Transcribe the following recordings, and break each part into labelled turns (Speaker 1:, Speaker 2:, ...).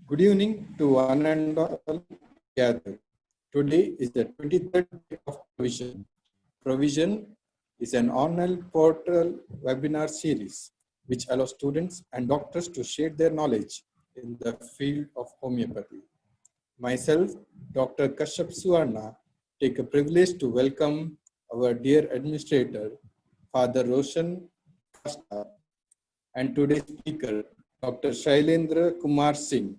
Speaker 1: Good evening to one and all gathered. Today is the 23rd day of Provision. Provision is an online portal webinar series which allows students and doctors to share their knowledge in the field of homeopathy. Myself, Dr. Kashyap Suvarna, take a privilege to welcome our dear administrator, Father Roshan Kasta, and today's speaker, Dr. Shailendra Kumar Singh,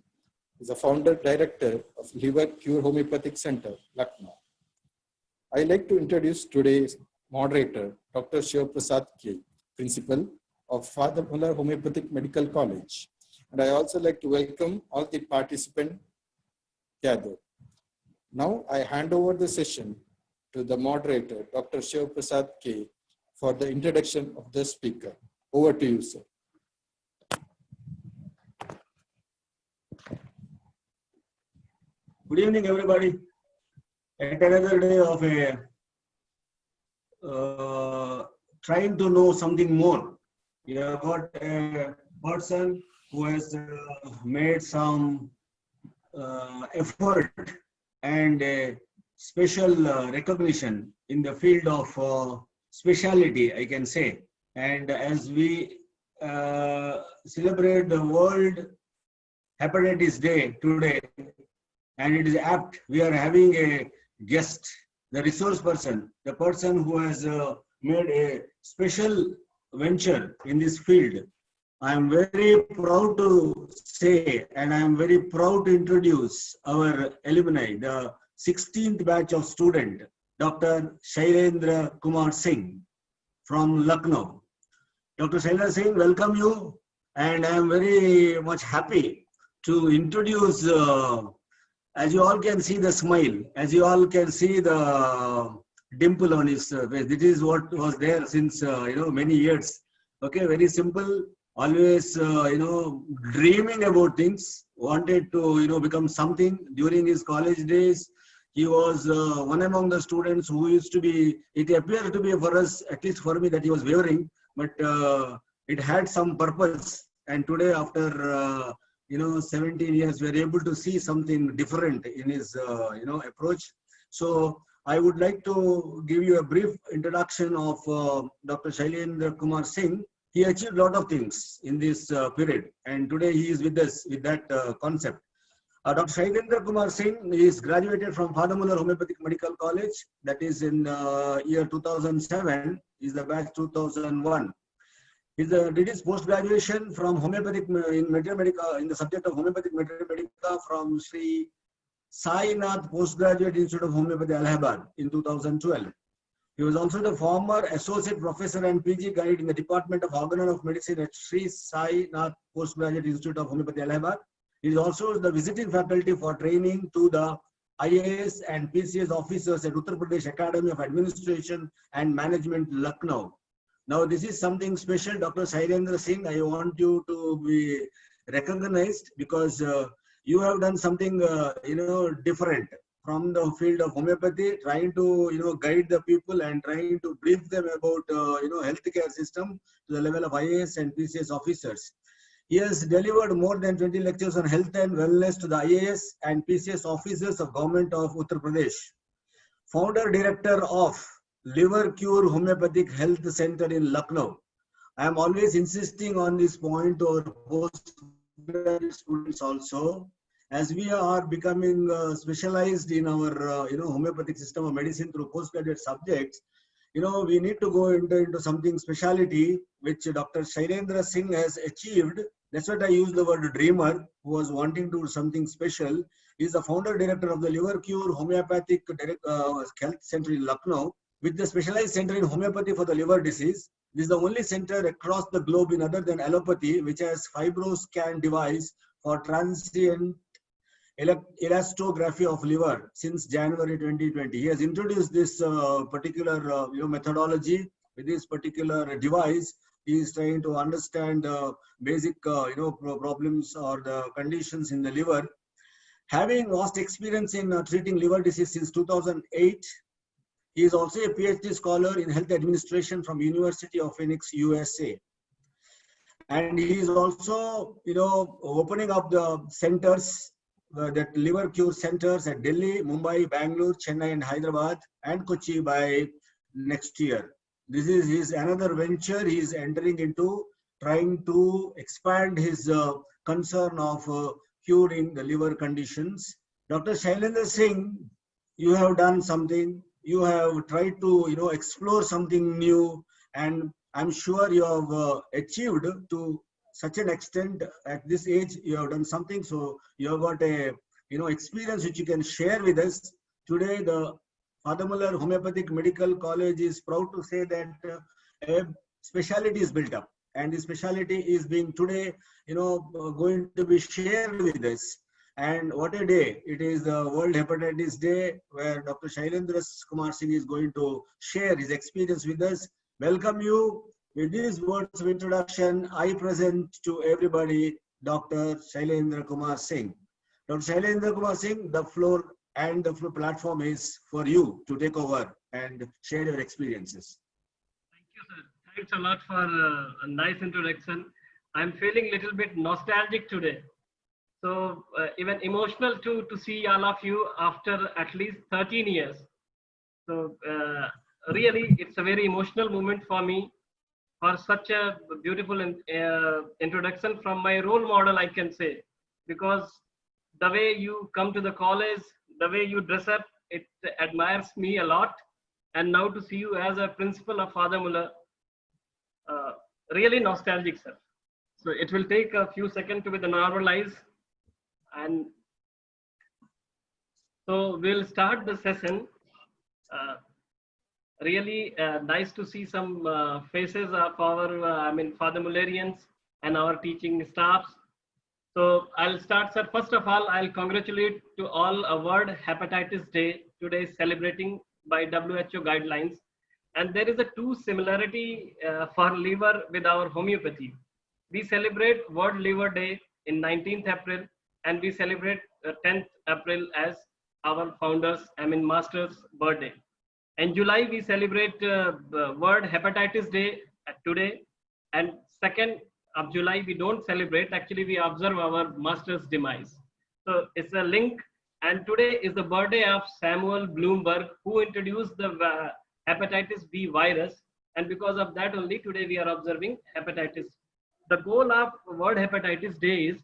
Speaker 1: is the founder director of Liver Cure Homeopathic Center, Lucknow. I'd like to introduce today's moderator, Dr. Shiv Prasad K, principal of Father Muller Homeopathic Medical College. And I also like to welcome all the participants gathered. Now I hand over the session to the moderator, Dr. Shiv Prasad K, for the introduction of the speaker. Over to you, sir.
Speaker 2: Good evening, everybody. At another day of trying to know something more. You have got a person who has made some effort and a special recognition in the field of specialty, I can say. And as we celebrate the World Hepatitis Day today, and it is apt, we are having a guest, the resource person, the person who has made a special venture in this field. I am very proud to say, and I am very proud to introduce our alumni, the 16th batch of student, Dr. Shailendra Kumar Singh from Lucknow. Dr. Shailendra Singh, welcome you, and I am very much happy to introduce as you all can see the smile, as you all can see the dimple on his face. This is what was there since many years. Okay, very simple. Always dreaming about things. Wanted to become something during his college days. He was one among the students who used to be. It appeared to be for us, at least for me, that he was wavering, but it had some purpose. And today, after 17 years, we are able to see something different in his, approach. So I would like to give you a brief introduction of Dr. Shailendra Kumar Singh. He achieved a lot of things in this period, and today he is with us with that concept. Dr. Shailendra Kumar Singh is graduated from Father Muller Homeopathic Medical College. That is in year 2007. Is the batch 2001. He did his post-graduation from homeopathic in the subject of homeopathic Medica from Sri Sai Nath Postgraduate Institute of Homeopathy, Allahabad in 2012. He was also the former associate professor and PG guide in the Department of Organon of Medicine at Sri Sai Nath Postgraduate Institute of Homeopathy, Allahabad. He is also the visiting faculty for training to the IAS and PCS officers at Uttar Pradesh Academy of Administration and Management, Lucknow. Now, this is something special, Dr. Shailendra Singh. I want you to be recognized because you have done something, different from the field of homeopathy, trying to, guide the people and trying to brief them about, healthcare system to the level of IAS and PCS officers. He has delivered more than 20 lectures on health and wellness to the IAS and PCS officers of Government of Uttar Pradesh. Founder Director of Liver Cure Homeopathic Health Center in Lucknow. I am always insisting on this point to our postgraduate students also, as we are becoming specialized in our homeopathic system of medicine through postgraduate subjects. We need to go into something speciality which Dr. Shailendra Singh has achieved. That's what I use the word dreamer, who was wanting to do something special. He is the founder director of the Liver Cure Homeopathic Health Center in Lucknow, with the specialized center in homeopathy for the liver disease. This is the only center across the globe in other than allopathy which has fibroscan device for transient elastography of liver since January 2020. He has introduced this particular methodology with this particular device. He is trying to understand basic problems or the conditions in the liver. Having vast experience in treating liver disease since 2008, he is also a PhD scholar in health administration from University of Phoenix, USA. And he is also, opening up the centers, that liver cure centers at Delhi, Mumbai, Bangalore, Chennai, and Hyderabad, and Kochi by next year. This is his another venture he is entering into, trying to expand his concern of curing the liver conditions. Dr. Shailendra Singh, you have done something. You have tried to, explore something new, and I'm sure you have achieved to such an extent at this age. You have done something, so you have got a, experience which you can share with us today. The Father Muller Homeopathic Medical College is proud to say that a specialty is built up, and the specialty is being today, going to be shared with us. And what a day! It is the World Hepatitis Day, where Dr. Shailendra Kumar Singh is going to share his experience with us. Welcome you. With these words of introduction, I present to everybody Dr. Shailendra Kumar Singh. Dr. Shailendra Kumar Singh, the floor and the platform is for you to take over and share your experiences.
Speaker 3: Thank you, sir. Thanks a lot for a nice introduction. I'm feeling a little bit nostalgic today. So even emotional to see all of you after at least 13 years. So really, it's a very emotional moment for me, for such a beautiful introduction from my role model, I can say, because the way you come to the college, the way you dress up, it admires me a lot. And now to see you as a principal of Father Muller, really nostalgic, sir. So it will take a few seconds to be normalized. And so we'll start the session. Really nice to see some faces of our, Father Mullerians and our teaching staffs. So I'll start, sir. First of all, I'll congratulate to all World Hepatitis Day today, celebrating by WHO guidelines. And there is a two similarity for liver with our homeopathy. We celebrate World Liver Day in 19th April, and we celebrate 10th April as our founders, master's birthday. In July, we celebrate World Hepatitis Day today, and 2nd of July, we don't celebrate. Actually, we observe our master's demise. So it's a link. And today is the birthday of Samuel Bloomberg, who introduced the hepatitis B virus. And because of that only, today we are observing hepatitis. The goal of World Hepatitis Day is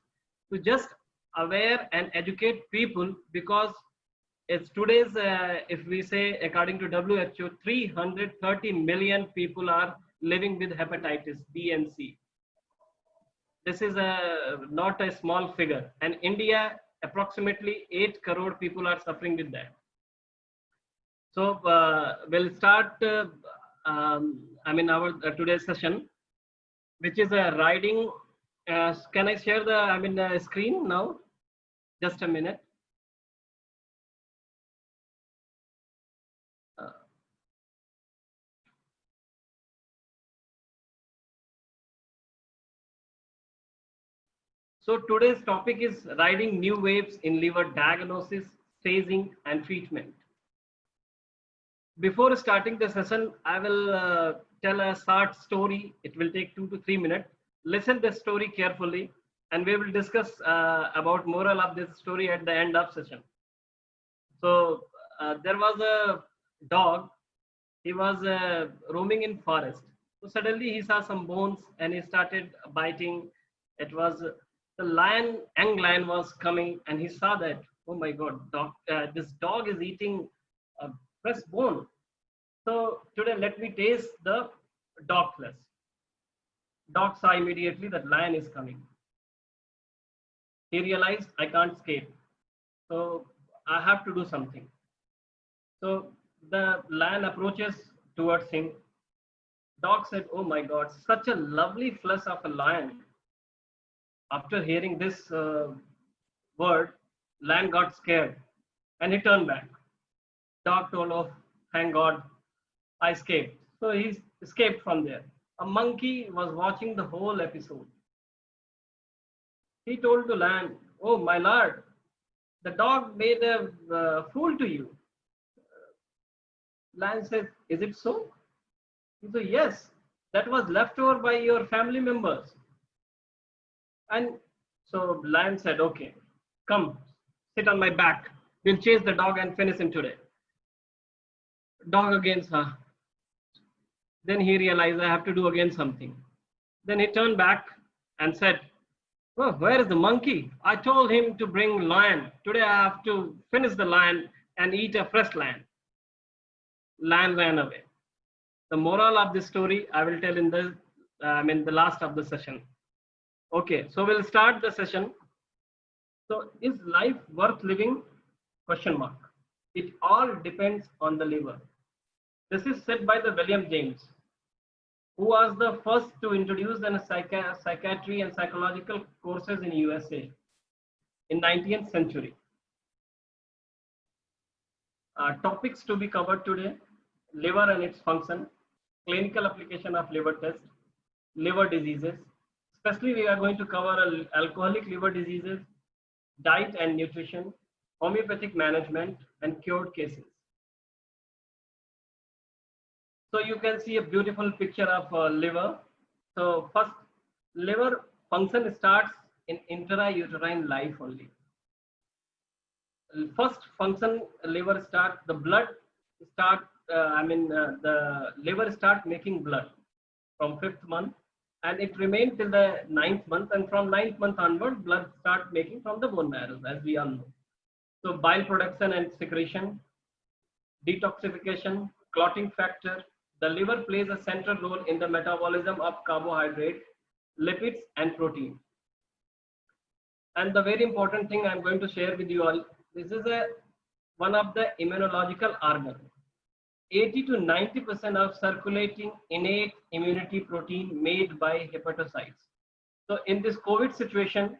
Speaker 3: to just aware and educate people, because it's today's, if we say, according to WHO, 330 million people are living with hepatitis B and C. This is not a small figure. And India, approximately 8 crore people are suffering with that. So we'll start, our today's session, which is a riding. Can I share the screen now? Just a minute. So today's topic is riding new waves in liver diagnosis, staging, and treatment. Before starting the session, I will tell a short story. It will take 2 to 3 minutes. Listen the story carefully, and we will discuss about moral of this story at the end of session. So there was a dog. He was roaming in forest. So suddenly he saw some bones and he started biting. It was the lion, young lion was coming, and he saw that, oh my God, this dog is eating a fresh bone. So today let me taste the dog flesh. Dog saw immediately that lion is coming. He realized, I can't escape. So I have to do something. So the lion approaches towards him. Dog said, oh my God, such a lovely flesh of a lion. After hearing this word, lion got scared and he turned back. Dog told, oh, thank God, I escaped. So he escaped from there. A monkey was watching the whole episode. He told the lion, oh, my lord, the dog made a fool to you. Lion said, is it so? He said, yes, that was left over by your family members. And so lion said, okay, come, sit on my back. We'll chase the dog and finish him today. Dog against her. Then he realized I have to do again something. Then he turned back and said, oh, where is the monkey? I told him to bring lion. Today I have to finish the lion and eat a fresh lion. Lion ran away. The moral of this story I will tell in the last of the session. Okay, so we'll start the session. So is life worth living? Question mark. It all depends on the liver. This is said by the William James, who was the first to introduce psychiatry and psychological courses in USA in 19th century. Topics to be covered today: liver and its function, clinical application of liver test, liver diseases. Especially we are going to cover alcoholic liver diseases, diet and nutrition, homeopathic management, and cured cases. So you can see a beautiful picture of liver. So first, liver function starts in intrauterine life only. First function, liver start, the blood start, the liver start making blood from 5th month, and it remains till the 9th month, and from 9th month onward, blood start making from the bone marrow, as we all know. So bile production and secretion, detoxification, clotting factor. The liver plays a central role in the metabolism of carbohydrate, lipids, and protein. And the very important thing I'm going to share with you all, this is one of the immunological organ. 80 to 90% of circulating innate immunity protein made by hepatocytes. So in this COVID situation,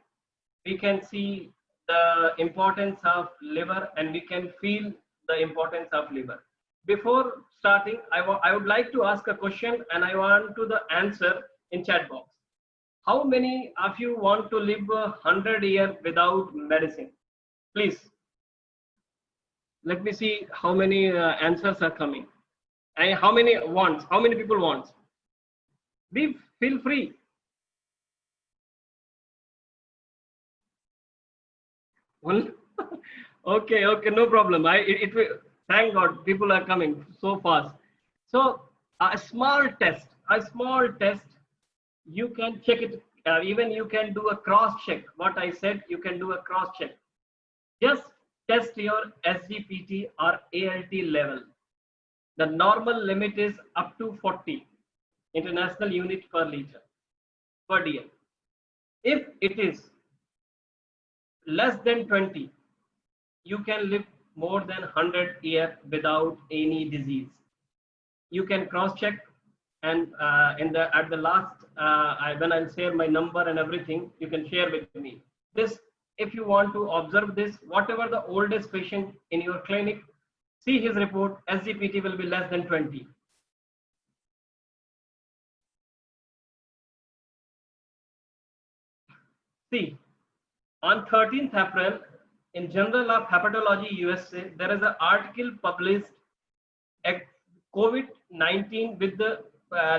Speaker 3: we can see the importance of liver, and we can feel the importance of liver. Before starting, I would like to ask a question, and I want to the answer in chat box. How many of you want to live 100 years without medicine? Please. Let me see how many answers are coming. And how many wants? How many people wants? Feel free. One. Okay, no problem. It will. Thank God, people are coming so fast. So a small test. You can check it. Even you can do a cross check. What I said, you can do a cross check. Just test your SGPT or ALT level. The normal limit is up to 40 international unit per liter per diem. If it is less than 20, you can live more than 100 years without any disease. You can cross check, and at the last, when I'll share my number and everything, you can share with me. This, if you want to observe this, whatever the oldest patient in your clinic, see his report, SGPT will be less than 20. See, on 13th April, in Journal of Hepatology USA, there is an article published, COVID-19 with the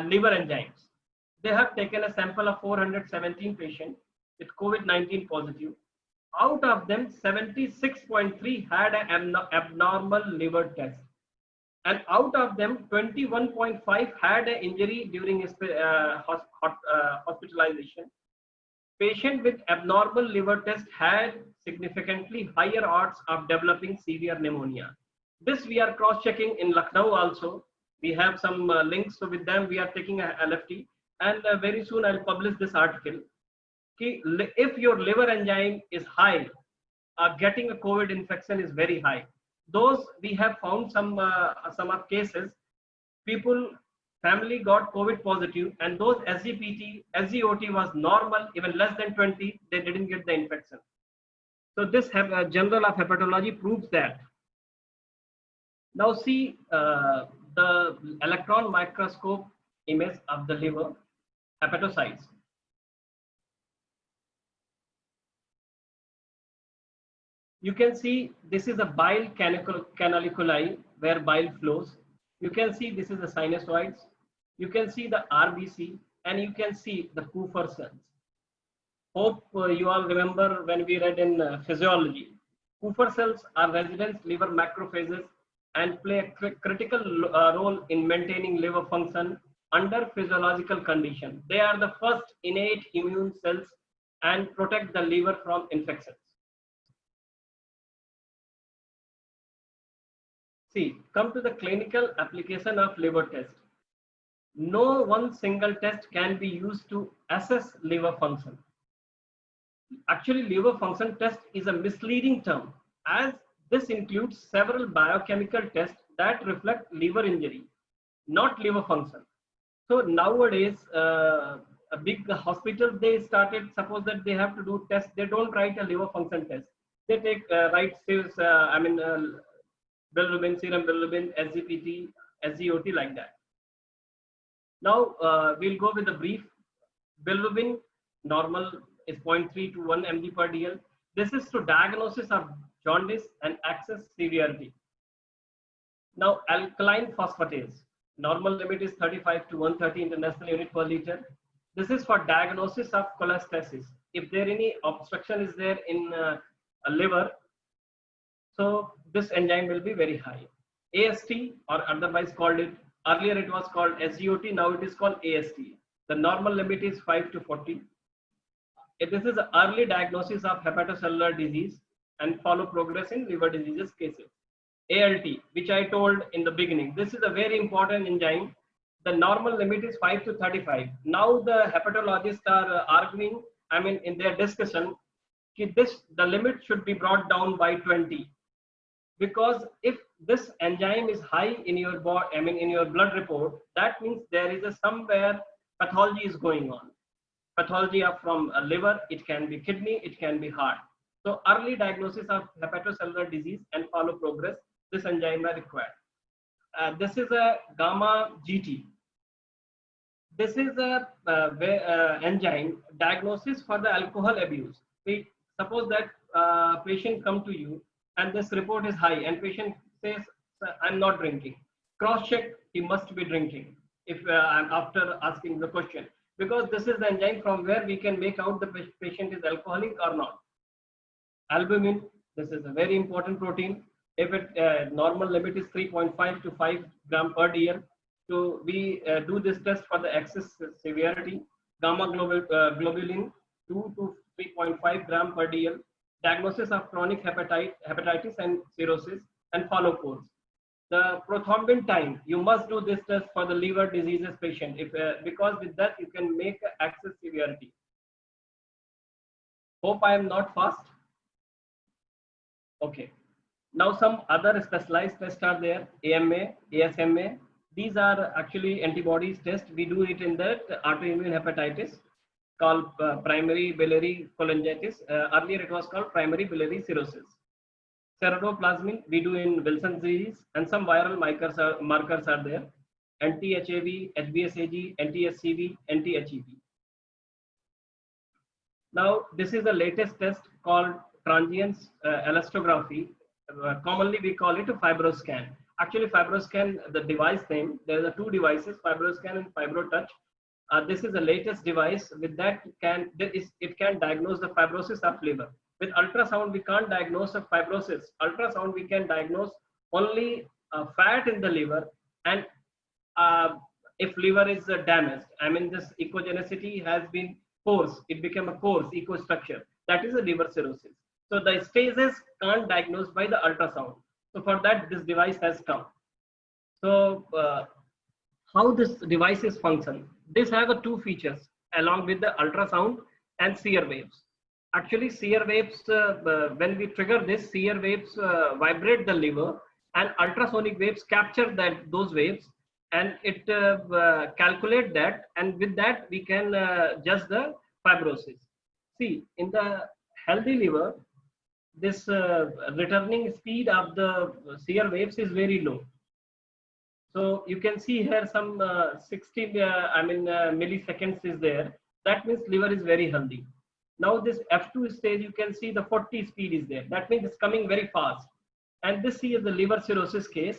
Speaker 3: liver enzymes. They have taken a sample of 417 patients with COVID-19 positive. Out of them, 76.3 had an abnormal liver test. And out of them, 21.5 had an injury during hospitalization. Patient with abnormal liver test had significantly higher odds of developing severe pneumonia. This we are cross-checking in Lucknow also. We have some links, so with them we are taking a LFT, and very soon I'll publish this article. If your liver enzyme is high, getting a COVID infection is very high. Those we have found some of cases, people, family got COVID positive, and those SGPT, SGOT was normal, even less than 20, they didn't get the infection. So this Journal of Hepatology proves that. Now see the electron microscope image of the liver hepatocytes. You can see this is a bile canaliculi where bile flows. You can see this is the sinusoids. You can see the RBC, and you can see the Kupffer cells. Hope you all remember when we read in physiology. Kupffer cells are resident liver macrophages and play a critical role in maintaining liver function under physiological conditions. They are the first innate immune cells and protect the liver from infections. See, come to the clinical application of liver test. No one single test can be used to assess liver function. Actually, liver function test is a misleading term, as this includes several biochemical tests that reflect liver injury, not liver function. So nowadays, a big hospital, they started, suppose that they have to do tests, they don't write a liver function test. They take write bilirubin, serum bilirubin, SGPT, SGOT, like that. Now we'll go with a brief. Bilirubin normal is 0.3 to 1 mg per dl. This is to diagnosis of jaundice and access severity. Now alkaline phosphatase, normal limit is 35 to 130 international unit per liter. This is for diagnosis of cholestasis. If there any obstruction is there in a liver, so this enzyme will be very high. AST, or otherwise called it, earlier it was called SGOT, now it is called AST. The normal limit is 5 to 40. This is an early diagnosis of hepatocellular disease and follow progress in liver diseases cases. ALT, which I told in the beginning, this is a very important enzyme. The normal limit is 5 to 35. Now the hepatologists are arguing, in their discussion, the limit should be brought down by 20. Because if this enzyme is high in your body, in your blood report, that means there is somewhere pathology is going on. Pathology from a liver, it can be kidney, it can be heart. So early diagnosis of hepatocellular disease and follow progress, this enzyme are required. This is a gamma GT. This is a enzyme diagnosis for the alcohol abuse. We suppose that patient come to you and this report is high and patient says, I'm not drinking. Cross check, he must be drinking if after asking the question, because this is the enzyme from where we can make out the patient is alcoholic or not. Albumin, this is a very important protein. If it normal limit is 3.5 to 5 gram per dl, so we do this test for the excess severity. Gamma globulin 2 to 3.5 gram per dl. Diagnosis of chronic hepatitis and cirrhosis and follow course. The prothrombin time, you must do this test for the liver diseases patient, because with that you can make access severity. Hope I am not fast. Okay. Now some other specialized tests are there, AMA, ASMA. These are actually antibodies test. We do it in the autoimmune hepatitis called primary biliary cholangitis. Earlier it was called primary biliary cirrhosis. Ceruloplasmin we do in Wilson's disease, and some viral markers are there. Anti-HAV, HBsAg, anti-SCV, anti-HEV. Now this is the latest test called transient elastography. Commonly we call it a FibroScan. Actually FibroScan, the device name, there are two devices, FibroScan and FibroTouch. This is the latest device. With that it can diagnose the fibrosis of liver. With ultrasound we can't diagnose a fibrosis. Ultrasound we can diagnose only fat in the liver, and if liver is damaged, this echogenicity has been coarse, it became a coarse echo structure, that is a liver cirrhosis. So the stages can't diagnose by the ultrasound. So for that this device has come. So how this devices function? This have two features along with the ultrasound and seer waves. Actually seer waves, when we trigger this, seer waves vibrate the liver, and ultrasonic waves capture those waves, and it calculate that, and with that we can judge the fibrosis. See, in the healthy liver, this returning speed of the seer waves is very low. So you can see here some 60 milliseconds is there. That means liver is very healthy. Now this F2 stage, you can see the 40 speed is there. That means it's coming very fast. And this is the liver cirrhosis case.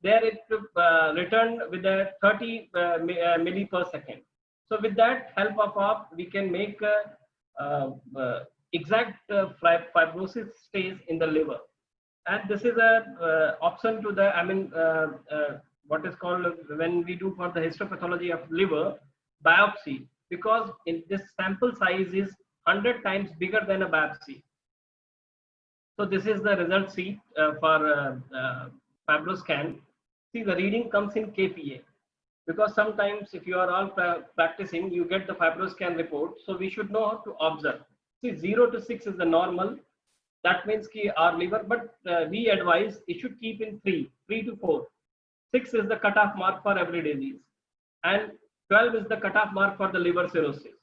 Speaker 3: There it returned with a 30 milli per second. So with that help of we can make exact fibrosis stays in the liver. And this is a option to the, what is called when we do for the histopathology of liver biopsy, because in this sample size is 100 times bigger than a biopsy. So this is the result sheet for FibroScan. See, the reading comes in kPa, because sometimes if you are all practicing, you get the FibroScan report. So we should know how to observe. See, 0 to 6 is the normal. That means ki our liver, but we advise it should keep in 3 to 4. 6 is the cutoff mark for every disease, and 12 is the cutoff mark for the liver cirrhosis.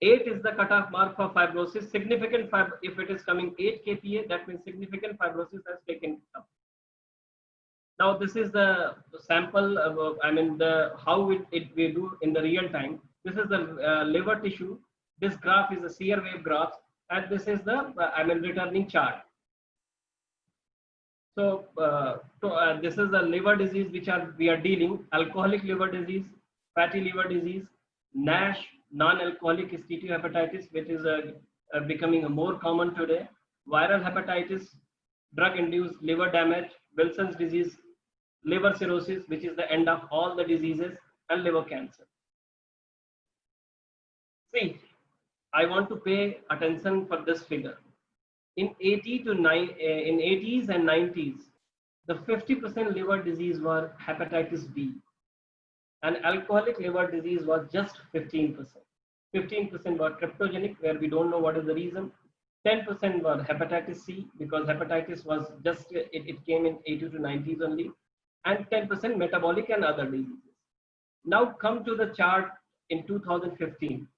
Speaker 3: 8 is the cutoff mark for fibrosis. Significant if it is coming 8 kPa, that means significant fibrosis has taken up. Now this is the sample, how we do in the real time. This is the liver tissue. This graph is a Sear wave graph, and this is the returning chart. So this is the liver disease which we are dealing: alcoholic liver disease, fatty liver disease, NASH, non-alcoholic steatohepatitis, which is becoming more common today, viral hepatitis, drug-induced liver damage, Wilson's disease, liver cirrhosis, which is the end of all the diseases, and liver cancer. See, I want to pay attention for this figure. In 80s and 90s, the 50% liver disease were hepatitis B, and alcoholic liver disease was just 15%. 15% were cryptogenic, where we don't know what is the reason. 10% were hepatitis C, because hepatitis was just, it came in 80s to 90s only, and 10% metabolic and other diseases. Now come to the chart in 2015.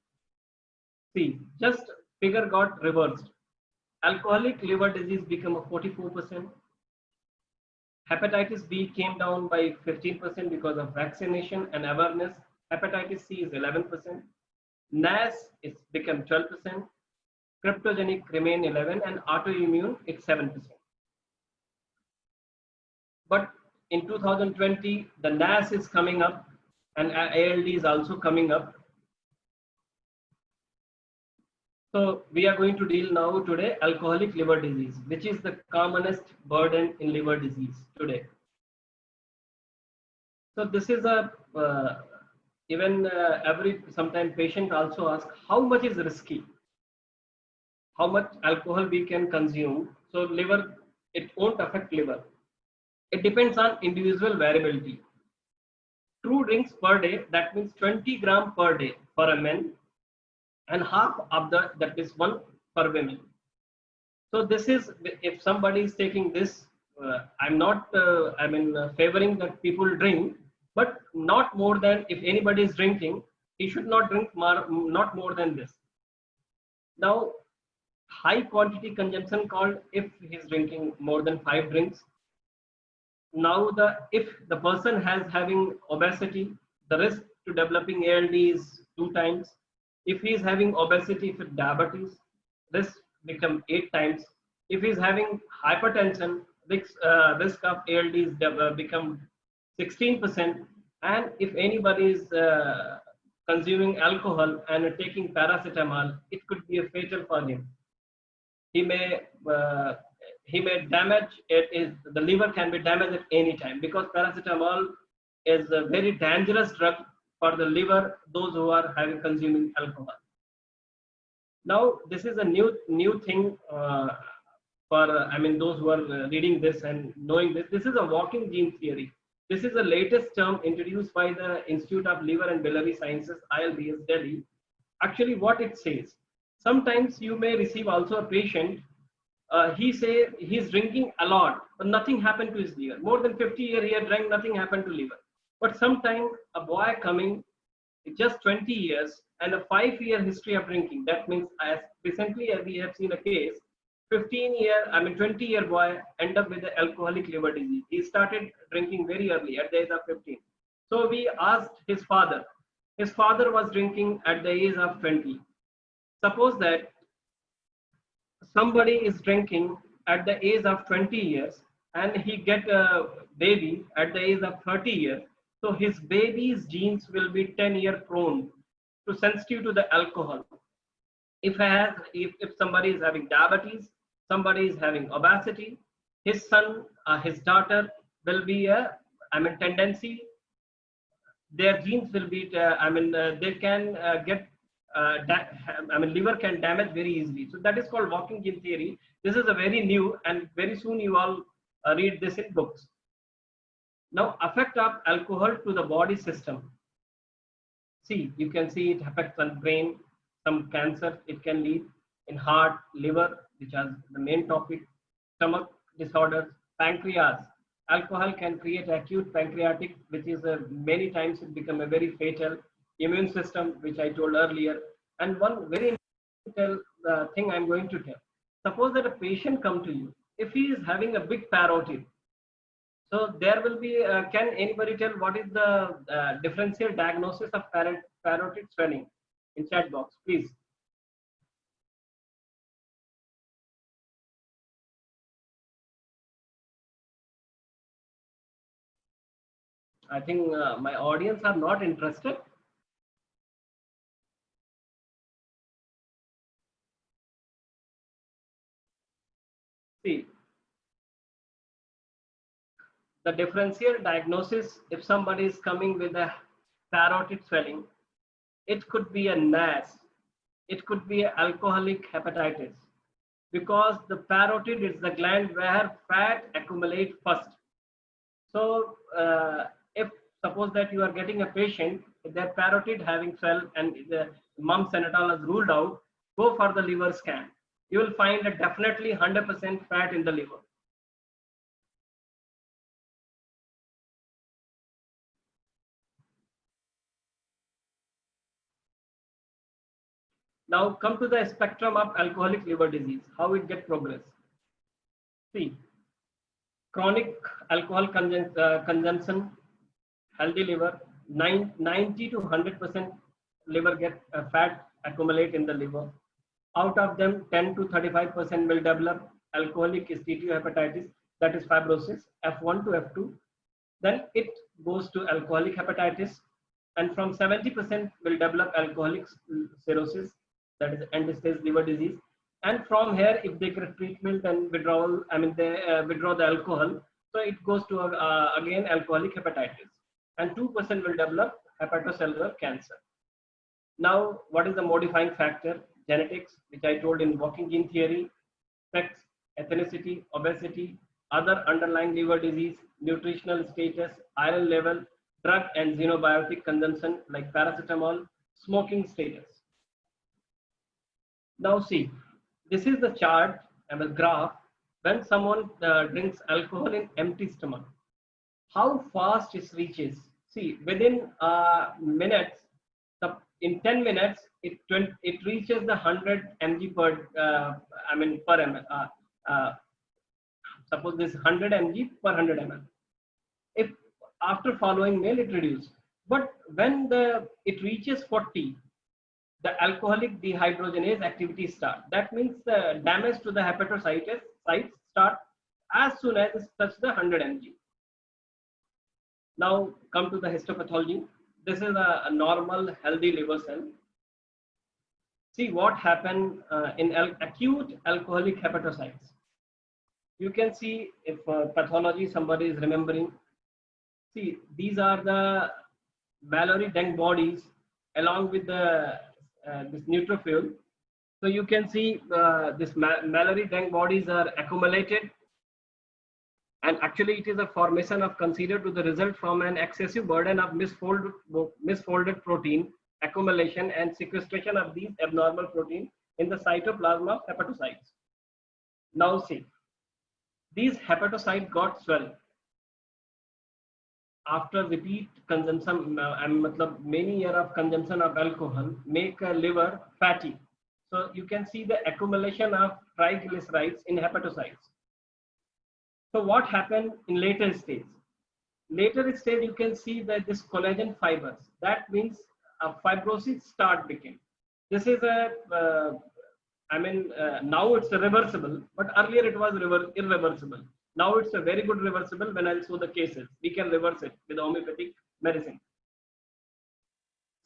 Speaker 3: See, just figure got reversed. Alcoholic liver disease became a 44%. Hepatitis B came down by 15% because of vaccination and awareness. Hepatitis C is 11%. NAS is become 12%. Cryptogenic remain 11%, and autoimmune it's 7%. But in 2020, the NAS is coming up, and ALD is also coming up. So we are going to deal now today alcoholic liver disease, which is the commonest burden in liver disease today. So this is a every sometime patient also asks how much is risky, how much alcohol we can consume. So liver, it won't affect liver. It depends on individual variability. 2 drinks per day, that means 20 grams per day for a man, and half of that is 1 per women. So this is, if somebody is taking this, I'm not favoring that people drink, but not more than, if anybody is drinking, he should not drink not more than this. Now, high quantity consumption called if he's drinking more than 5 drinks. Now if the person having obesity, the risk to developing ALD is 2 times. If he is having obesity with diabetes, risk become 8 times. If he is having hypertension, risk of ALD is become 16%. And if anybody is consuming alcohol and taking paracetamol, it could be a fatal for him. He may damage it. The liver can be damaged at any time, because paracetamol is a very dangerous drug for the liver, those who are consuming alcohol. Now, this is a new thing for those who are reading this and knowing this. This is a walking gene theory. This is the latest term introduced by the Institute of Liver and Biliary Sciences, ILBS, Delhi. Actually, what it says, sometimes you may receive also a patient, he say he's drinking a lot, but nothing happened to his liver. More than 50 years he had drank, nothing happened to liver. But sometimes a boy coming just 20 years and a 5-year history of drinking. That means, as recently as we have seen a case, 20-year boy end up with the alcoholic liver disease. He started drinking very early at the age of 15. So we asked his father. His father was drinking at the age of 20. Suppose that somebody is drinking at the age of 20 years and he get a baby at the age of 30 years. So his baby's genes will be 10-year prone to sensitive to the alcohol. If somebody is having diabetes, somebody is having obesity, his son, his daughter will be a, tendency, their genes will be, they can get, liver can damage very easily. So that is called walking gene theory. This is a very new, and very soon you all read this in books. Now, effect of alcohol to the body system. See, you can see it affects on brain, some cancer it can lead, in heart, liver, which is the main topic, stomach disorders, pancreas. Alcohol can create acute pancreatic, which is many times it become a very fatal, immune system, which I told earlier. And one very important thing I'm going to tell. Suppose that a patient come to you, if he is having a big parotid, so there will be, can anybody tell what is the differential diagnosis of parotid swelling? In chat box, please. I think my audience are not interested. See, the differential diagnosis, if somebody is coming with a parotid swelling, it could be a NAS, it could be alcoholic hepatitis, because the parotid is the gland where fat accumulate first. So if suppose that you are getting a patient, if their parotid having swell and the mumps senatol is ruled out, go for the liver scan. You will find that definitely 100% fat in the liver. Now come to the spectrum of alcoholic liver disease, how it get progress. See, chronic alcohol consumption, healthy liver, 90 to 100% liver get fat accumulate in the liver. Out of them, 10 to 35% will develop alcoholic steatohepatitis, that is fibrosis, F1 to F2. Then it goes to alcoholic hepatitis, and from 70% will develop alcoholic cirrhosis, that is end-stage liver disease. And from here, if they get treatment and withdrawal, they withdraw the alcohol, so it goes to again alcoholic hepatitis. And 2% will develop hepatocellular cancer. Now, what is the modifying factor? Genetics, which I told in walking gene theory, sex, ethnicity, obesity, other underlying liver disease, nutritional status, iron level, drug and xenobiotic consumption like paracetamol, smoking status. Now see, this is the chart and the graph when someone drinks alcohol in empty stomach. How fast it reaches. See, within minutes, in 10 minutes, it reaches the 100 mg per ml. Suppose this 100 mg per 100 ml. If after following meal it reduces, but when it reaches 40, the alcoholic dehydrogenase activity start. That means the damage to the hepatocytes start as soon as it touches the 100 mg. Now come to the histopathology. This is a normal healthy liver cell. See what happened in acute alcoholic hepatocytes. You can see if pathology somebody is remembering. See, these are the Mallory-Denk bodies along with the this neutrophil. So you can see this Mallory-Denk bodies are accumulated, and actually it is a formation of considered to the result from an excessive burden of misfolded protein accumulation and sequestration of these abnormal protein in the cytoplasm of hepatocytes. Now see, these hepatocytes got swelled after repeat consumption, many years of consumption of alcohol make a liver fatty. So you can see the accumulation of triglycerides in hepatocytes. So what happened in later stage? Later stage, you can see that this collagen fibers, that means a fibrosis start became. This is a, now it's a reversible, but earlier it was irreversible. Now it's a very good reversible. When I show the cases, we can reverse it with homeopathic medicine.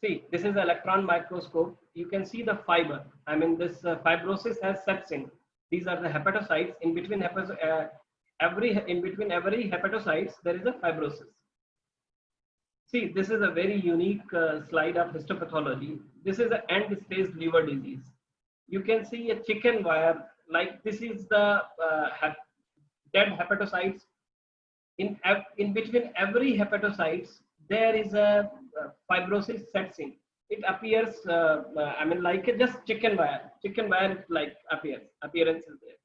Speaker 3: See, this is an electron microscope. you can see the fiber. I mean, this fibrosis has sets in. These are the hepatocytes. In between every hepatocytes, there is a fibrosis. See, this is a very unique slide of histopathology. This is an end-stage liver disease. You can see a chicken wire, like this is the dead hepatocytes. In between every hepatocytes, there is a fibrosis sets in. It appears, I mean, like a just chicken wire. Chicken wire like appearance is there.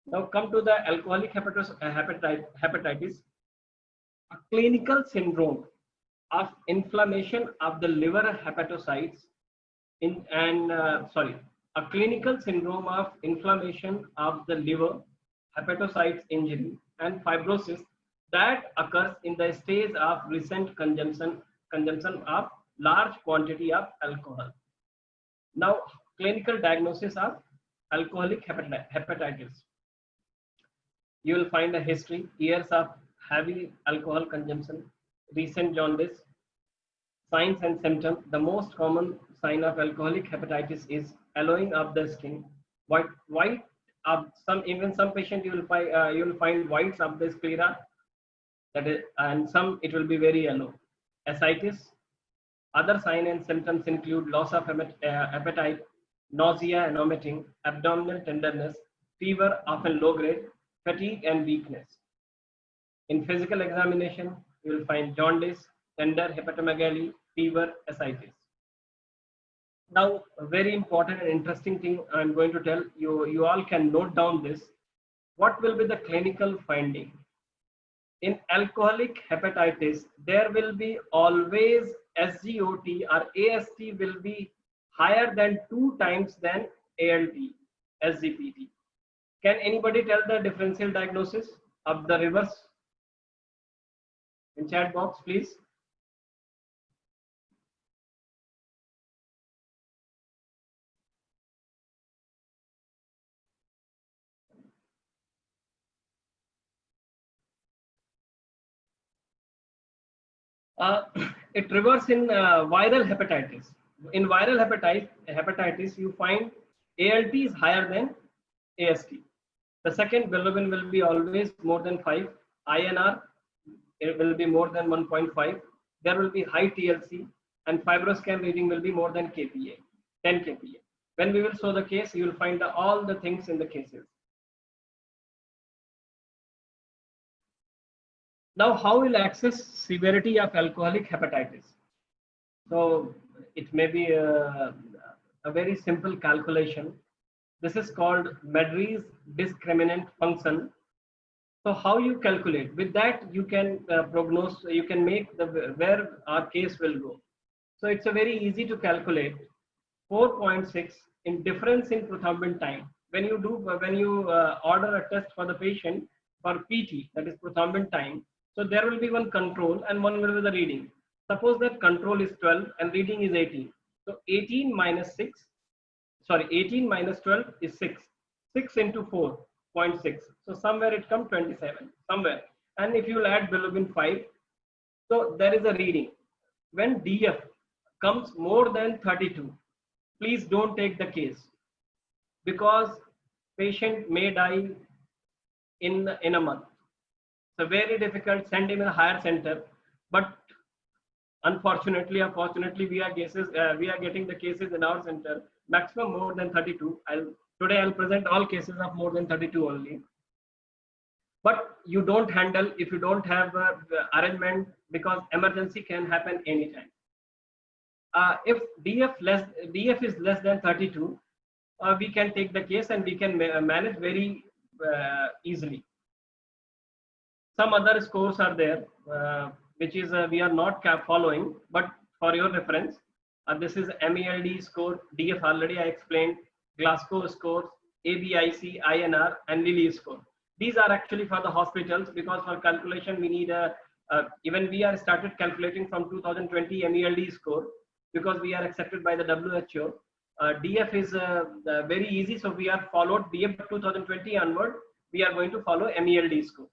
Speaker 3: Now come to the alcoholic hepatitis, a clinical syndrome of inflammation of the liver hepatocytes a clinical syndrome of inflammation of the liver hepatocytes injury and fibrosis that occurs in the stage of recent consumption of large quantity of alcohol. Now, clinical diagnosis of alcoholic hepatitis. You will find a history, years of heavy alcohol consumption, recent jaundice, signs and symptoms. The most common sign of alcoholic hepatitis is yellowing of the skin. White of some patient you will find whites of the sclera, that is, and some it will be very yellow. Ascites. Other signs and symptoms include loss of appetite, nausea and vomiting, abdominal tenderness, fever often low grade, fatigue and weakness. In physical examination, you will find jaundice, tender hepatomegaly, fever, ascites. Now, a very important and interesting thing I'm going to tell you, you all can note down this. What will be the clinical finding? In alcoholic hepatitis, there will be always SGOT or AST will be higher than 2 times than ALT, SGPT. Can anybody tell the differential diagnosis of the reverse? In chat box, please. It reverses in viral hepatitis. In viral hepatitis, you find ALT is higher than AST. The second bilirubin will be always more than 5. INR it will be more than 1.5. There will be high TLC, and fibroscan reading will be more than kPa, 10 kPa. When we will show the case, you will find all the things in the cases. Now, how will access severity of alcoholic hepatitis? So it may be a very simple calculation. This is called Medry's discriminant function. So how you calculate? With that, you can prognose, you can make the where our case will go. So it's a very easy to calculate. 4.6 in difference in prothrombin time. When you order a test for the patient for PT, that is prothrombin time. So there will be one control and one will be the reading. Suppose that control is 12 and reading is 18. So 18 minus 12 is 6. 6 into 4.6. So somewhere it comes 27, somewhere. And if you will add bilirubin 5, so there is a reading. When DF comes more than 32, please don't take the case, because patient may die in a month. So very difficult, send him in a higher center. But unfortunately or fortunately, we are getting the cases in our center maximum more than 32. Today I'll present all cases of more than 32 only. But you don't handle if you don't have arrangement, because emergency can happen anytime. If DF is less than 32, we can take the case and we can manage very easily. Some other scores are there, which is we are not following, but for your reference, this is MELD score, DF already I explained, Glasgow scores, ABIC, INR, and Lilly score. These are actually for the hospitals, because for calculation we need even we are started calculating from 2020 MELD score, because we are accepted by the WHO. DF is very easy, so we are followed DF 2020 onward. We are going to follow MELD score.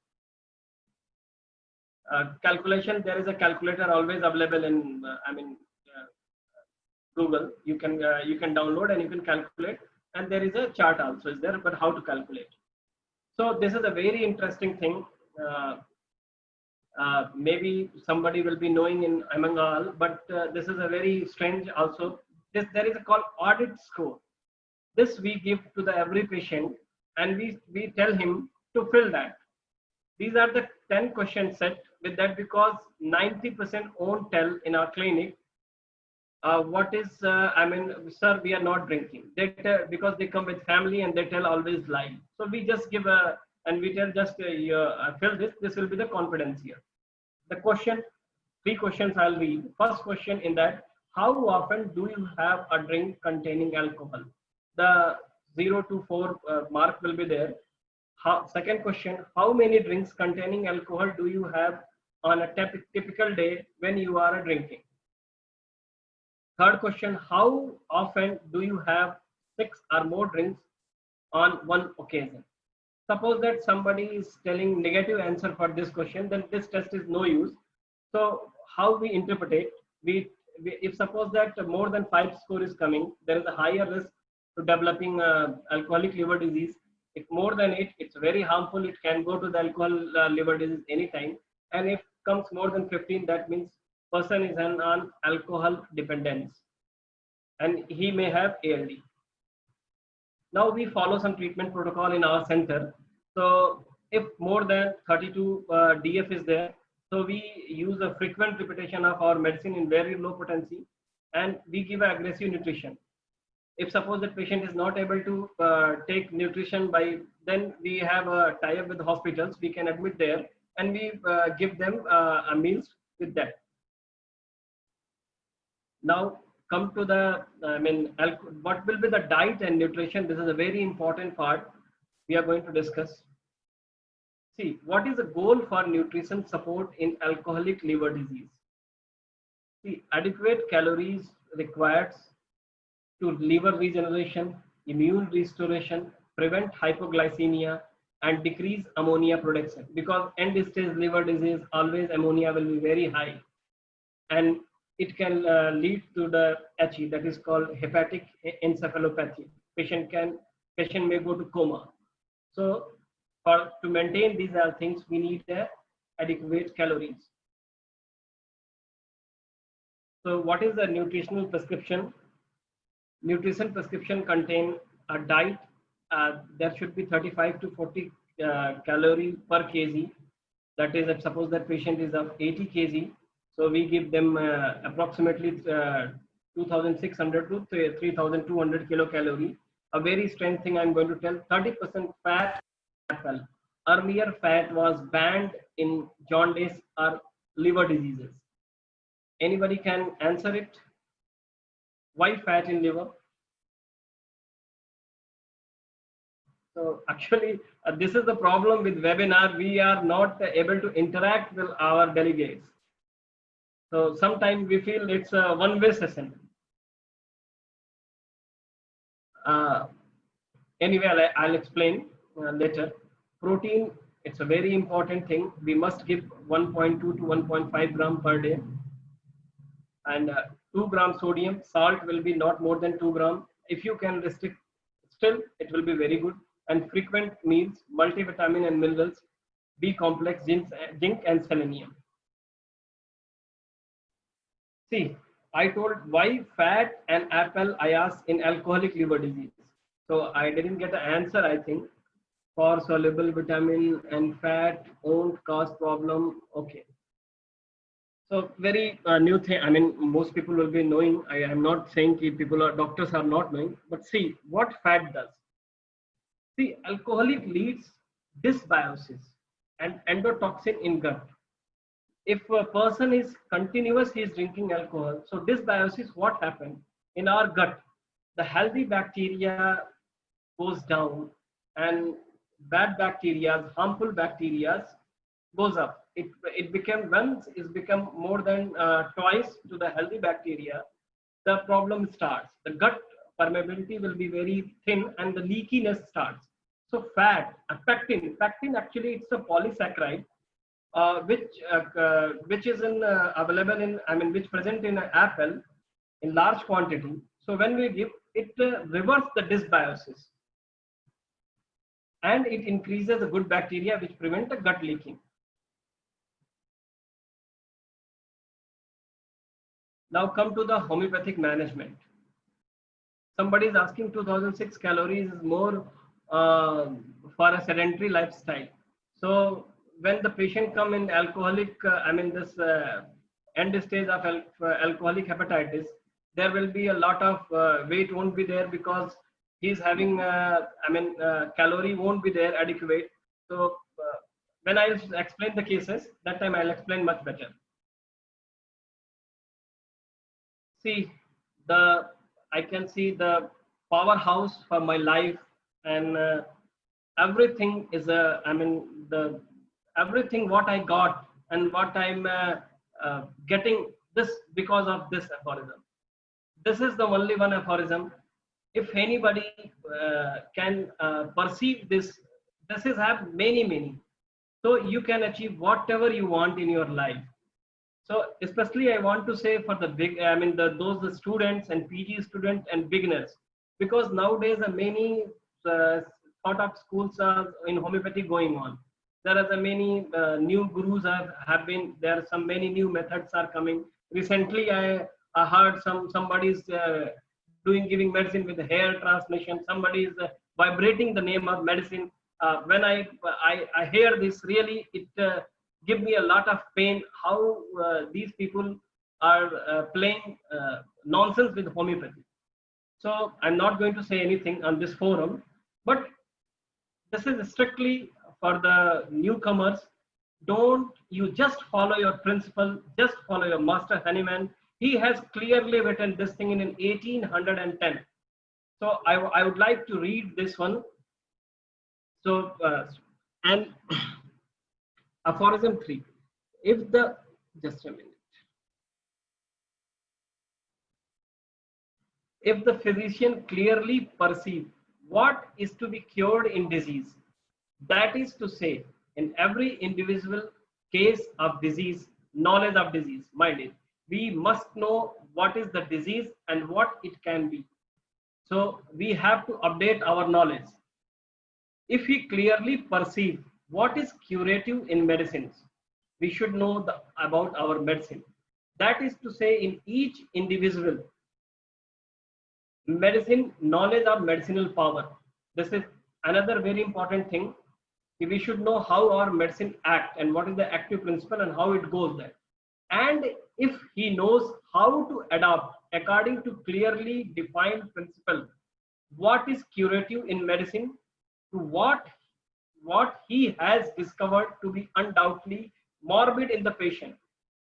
Speaker 3: Calculation, there is a calculator always available in Google. You can download and you can calculate. And there is a chart also is there, but how to calculate. So this is a very interesting thing. Maybe somebody will be knowing in among all, but this is a very strange also. There is a called audit score. This we give to the every patient, and we tell him to fill that. These are the 10 questions set with that, because 90% won't tell in our clinic what is, sir, we are not drinking. They tell, because they come with family and they tell always lie. So we just give and we tell just fill this. This will be the confidence here. The question, 3 questions I'll read. First question in that, how often do you have a drink containing alcohol? The 0 to 4 mark will be there. Second question, how many drinks containing alcohol do you have on a typical day when you are drinking? Third question, how often do you have 6 or more drinks on one occasion? Suppose that somebody is telling negative answer for this question, then this test is no use. So how we interpret it? If suppose that more than 5 score is coming, there is a higher risk to developing alcoholic liver disease. If more than 8, it's very harmful. It can go to the alcohol liver disease anytime. And if comes more than 15, that means person is on alcohol dependence, and he may have ALD. Now we follow some treatment protocol in our center. So if more than 32 DF is there, so we use a frequent repetition of our medicine in very low potency, and we give aggressive nutrition. If suppose the patient is not able to take nutrition then we have a tie-up with hospitals. We can admit there, and we give them meals with that. Now come to the, what will be the diet and nutrition? This is a very important part we are going to discuss. See, what is the goal for nutrition support in alcoholic liver disease? See, adequate calories required to liver regeneration, immune restoration, prevent hypoglycemia, and decrease ammonia production. Because end stage liver disease, always ammonia will be very high, and it can lead to the HE, that is called hepatic encephalopathy. Patient may go to coma. So to maintain these things, we need adequate calories. So what is the nutritional prescription? Nutrition prescription contain a diet. There should be 35 to 40 calories per kg. That is, if suppose that patient is of 80 kg, so we give them approximately 2,600 to 3,200 kilocalorie. A very strange thing I'm going to tell, 30% fat apple. Earlier fat was banned in jaundice or liver diseases. Anybody can answer it? Why fat in liver? So actually, this is the problem with webinar. We are not able to interact with our delegates. So sometimes we feel it's a one-way session. Anyway, I'll explain later. Protein, it's a very important thing. We must give 1.2 to 1.5 gram per day. And 2 gram sodium, salt will be not more than 2 gram. If you can restrict, still it will be very good. And frequent meals, multivitamin and minerals, B complex, zinc and selenium. See, I told why fat and apple I asked in alcoholic liver disease. So I didn't get an answer, I think. For soluble vitamin and fat won't cause problem. Okay. So very new thing. I mean, most people will be knowing. I am not saying doctors are not knowing, but see what fat does. See, alcoholic leads dysbiosis and endotoxin in gut. If a person is continuously drinking alcohol, so dysbiosis, what happened in our gut? The healthy bacteria goes down, and bad bacteria, harmful bacteria, goes up. It became once it's become more than twice to the healthy bacteria, the problem starts. The gut permeability will be very thin, and the leakiness starts. So fat, pectin actually it's a polysaccharide. Which is available in, which present in an apple, in large quantity. So when we give, it reverses the dysbiosis, and it increases the good bacteria which prevent the gut leaking. Now come to the homeopathic management. Somebody is asking 2006 calories is more for a sedentary lifestyle. So when the patient come in alcoholic, this end stage of alcoholic hepatitis, there will be a lot of weight won't be there because he's having, calorie won't be there adequate. So when I explain the cases, that time I'll explain much better. See, I can see the powerhouse for my life, and everything is everything what I got and what I'm getting this because of this aphorism. This is the only one aphorism. If anybody can perceive this, this is have many. So you can achieve whatever you want in your life. So especially I want to say for the big, those students and PG students and beginners, because nowadays many sort of schools are in homeopathy going on. There are many new gurus have been, there are some many new methods are coming. Recently I heard somebody's giving medicine with hair transmission. Somebody is vibrating the name of medicine. When I hear this, really it give me a lot of pain how these people are playing nonsense with homeopathy. So I'm not going to say anything on this forum, but this is strictly for the newcomers. Don't you just follow your principle, just follow your master Hahnemann. He has clearly written this thing in 1810. So I would like to read this one. So and aphorism 3. Just a minute. If the physician clearly perceive what is to be cured in disease, that is to say, in every individual case of disease, knowledge of disease, mind it, we must know what is the disease and what it can be. So we have to update our knowledge. If we clearly perceive what is curative in medicines, we should know about our medicine. That is to say, in each individual, medicine, knowledge of medicinal power. This is another very important thing. We should know how our medicine act and what is the active principle and how it goes there. And if he knows how to adapt according to clearly defined principle, what is curative in medicine to what he has discovered to be undoubtedly morbid in the patient,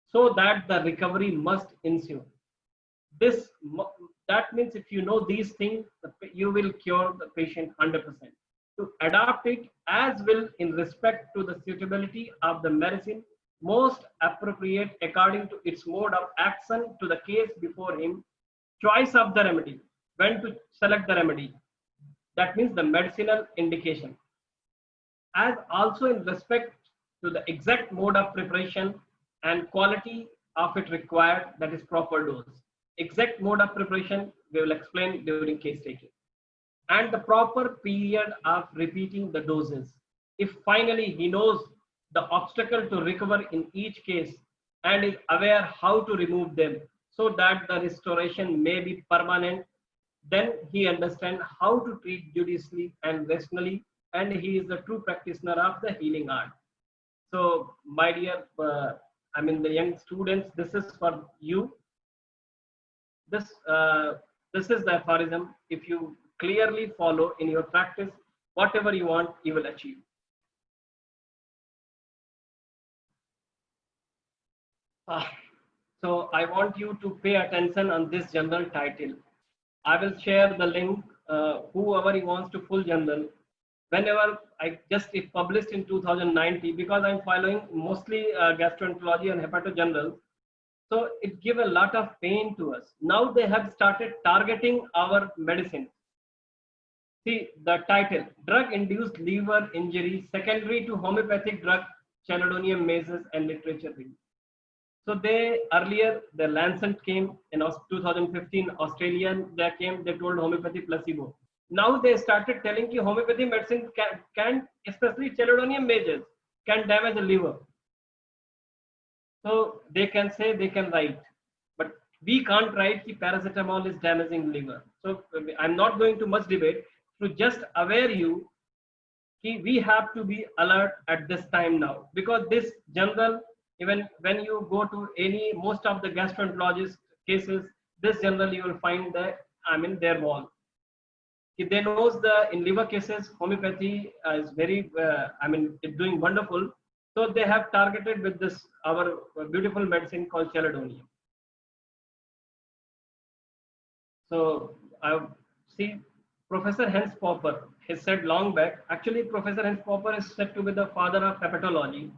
Speaker 3: so that the recovery must ensue. That means if you know these things, you will cure the patient 100%. To adapt it as well in respect to the suitability of the medicine, most appropriate according to its mode of action to the case before him, choice of the remedy, when to select the remedy. That means the medicinal indication. As also in respect to the exact mode of preparation and quality of it required, that is proper dose. Exact mode of preparation we will explain during case taking. And the proper period of repeating the doses. If finally he knows the obstacle to recover in each case and is aware how to remove them so that the restoration may be permanent, then he understands how to treat judiciously and rationally, and he is the true practitioner of the healing art. So my dear, the young students, this is for you. This is the aphorism. If you clearly follow in your practice, whatever you want, you will achieve. So I want you to pay attention on this journal title. I will share the link, whoever he wants to full journal. Whenever it published in 2019, because I'm following mostly gastroenterology and hepatogeneral. So it gave a lot of pain to us. Now they have started targeting our medicine. See the title, drug-induced liver injury secondary to homeopathic drug, Chelidonium measles and literature review. So they earlier, the Lancet came in 2015, Australian, they came, they told homeopathy placebo. Now they started telling you homeopathy medicine can especially chelidonium majors, can damage the liver. So they can say, they can write, but we can't write that paracetamol is damaging liver. So I'm not going to much debate. To just aware you, we have to be alert at this time now, because this general, even when you go to any most of the gastroenterologist cases, this general you will find that their wall. If they knows the in liver cases homeopathy is very it's doing wonderful, so they have targeted with this our beautiful medicine called chelidonium. So I see Professor Hans Popper has said long back. Actually, Professor Hans Popper is said to be the father of hepatology.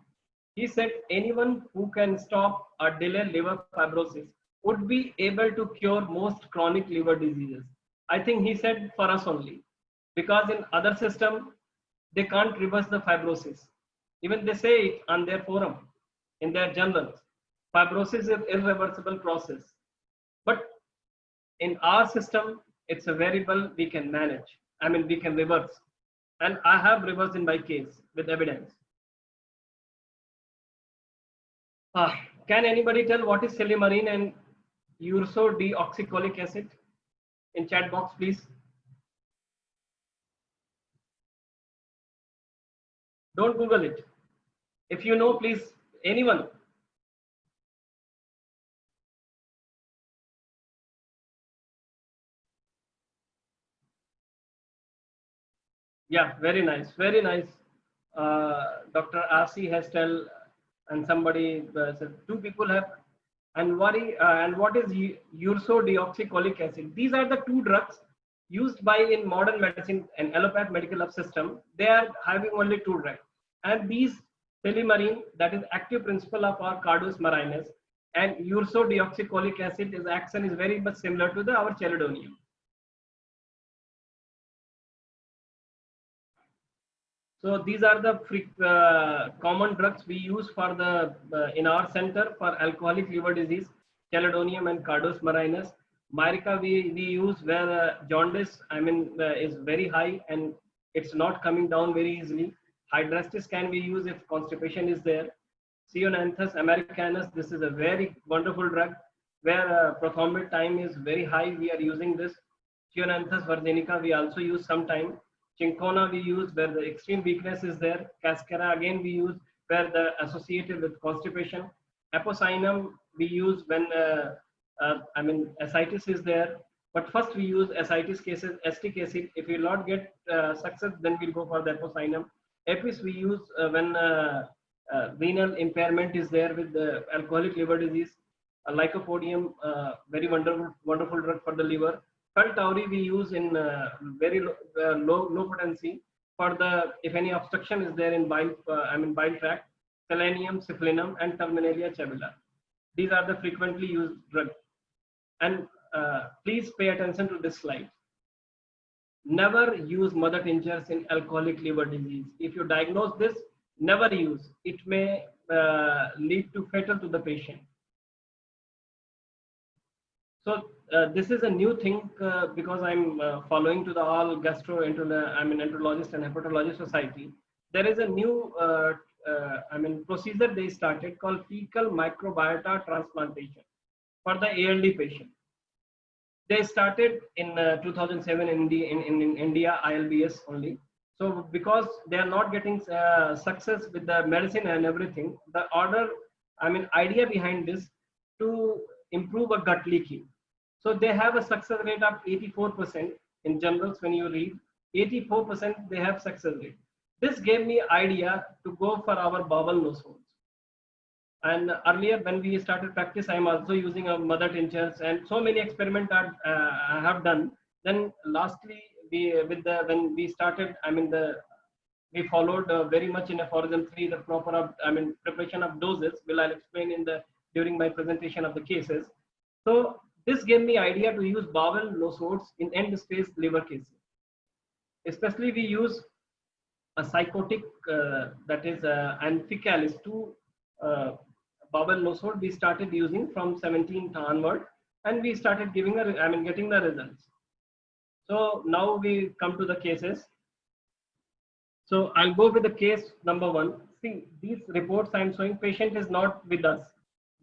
Speaker 3: He said anyone who can stop or delay liver fibrosis would be able to cure most chronic liver diseases. I think he said for us only, because in other system they can't reverse the fibrosis. Even they say it on their forum, in their journals. Fibrosis is an irreversible process. But in our system, it's a variable we can manage. We can reverse. And I have reversed in my case with evidence. Can anybody tell what is Silymarin and ursodeoxycholic acid? In chat box, please. Don't Google it. If you know, please, anyone. Yeah, very nice, very nice. Dr. RC has tell, and somebody said two people have, and what is ursodeoxycholic acid? These are the two drugs used by in modern medicine and allopath medical lab system. They are having only two drugs, and these Silymarin, that is active principle of our Cardus marinus, and ursodeoxycholic acid is action is very much similar to our chelidonium. So these are the common drugs we use for the in our center for alcoholic liver disease, chelidonium and Cardus marinus. Myrica we use where jaundice is very high and it's not coming down very easily. Hydrastis can be used if constipation is there. Ceonanthus americanus, this is a very wonderful drug where prothrombate time is very high. We are using this. Ceonanthus virginica we also use sometime. Cinchona we use where the extreme weakness is there. Cascara again we use where the associated with constipation. Apocyinum we use when ascites is there. But first we use ascites cases, acetic acid. If we will not get success, then we'll go for the apocyinum. Apis we use when renal impairment is there with the alcoholic liver disease. Lycopodium, very wonderful drug for the liver. Pearl tauri we use in very low potency for the if any obstruction is there in bile bile tract. Selenium, syphilinum, and Terminalia chabilla. These are the frequently used drugs. And please pay attention to this slide. Never use mother tinctures in alcoholic liver disease. If you diagnose this, never use. It may lead to fatal to the patient. So this is a new thing because I'm following to the all gastroenterologist and hepatologist society. There is a new procedure they started called fecal microbiota transplantation for the ALD patient. They started in 2007 in India, ILBS only. So because they are not getting success with the medicine and everything, the idea behind this to improve a gut leaking. So they have a success rate of 84% in journals. When you read 84%, they have success rate. This gave me idea to go for our bowel nose holes. And earlier when we started practice, I'm also using a mother tinctures and so many experiments I have done. Then lastly, when we started, we followed very much in aphorism 3 the proper preparation of doses. I'll explain during my presentation of the cases. So this gave me idea to use bowel nosodes in end stage liver cases. Especially we use a psychotic that is amphicalis to Bowel nosode we started using from 17th onward, and we started giving getting the results. So now we come to the cases. So I'll go with the case number 1. See, these reports I'm showing, patient is not with us.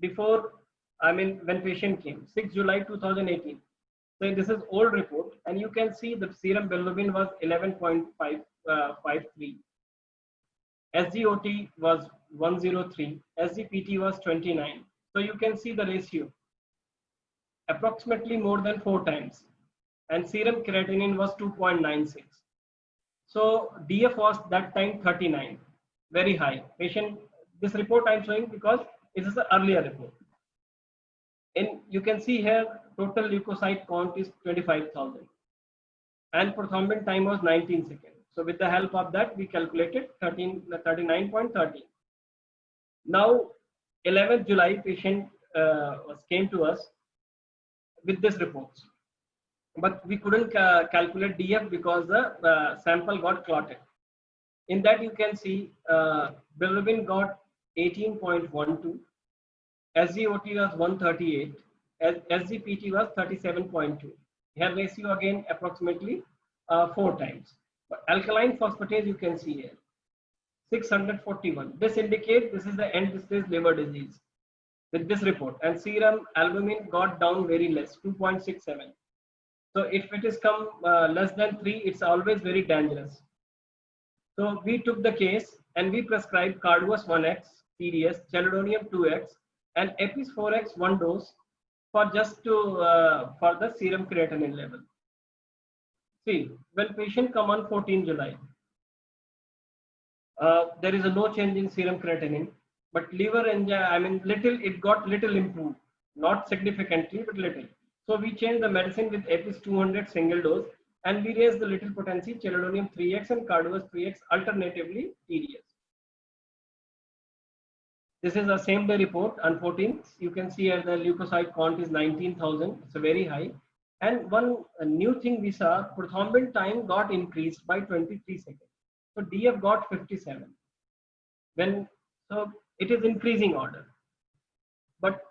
Speaker 3: Before, when patient came, 6 July 2018. So this is old report, and you can see the serum bilirubin was 11.53. SGOT was 103. SGPT was 29. So you can see the ratio, approximately more than 4 times. And serum creatinine was 2.96. So DF was that time 39, very high. Patient, this report I'm showing because it is an earlier report. And you can see here total leukocyte count is 25,000, and prothrombin time was 19 seconds. So with the help of that, we calculated 39.13. Now 11th July, patient came to us with this reports, but we couldn't calculate DF because the sample got clotted. In that you can see bilirubin got 18.12, SGOT was 138, SGPT was 37.2. Here ratio again approximately 4 times. But alkaline phosphatase you can see here 641. This indicates this is the end stage liver disease with this report, and serum albumin got down very less, 2.67. So if it is come less than 3, it's always very dangerous. So we took the case and we prescribed Carduas 1x, TDS, Chelidonium 2x, and Epis 4x 1 dose for just to for the serum creatinine level. See, when patient come on 14 July, there is a no change in serum creatinine, but liver enzyme, it got little improved, not significantly, but little. So we changed the medicine with Epis 200 single dose, and we raised the little potency Chelidonium 3x and Carduas 3x, alternatively TDS. This is a same day report on 14th. You can see here the leukocyte count is 19,000. It's a very high. And one new thing we saw, prothrombin time got increased by 23 seconds. So DF got 57. So it is increasing order. But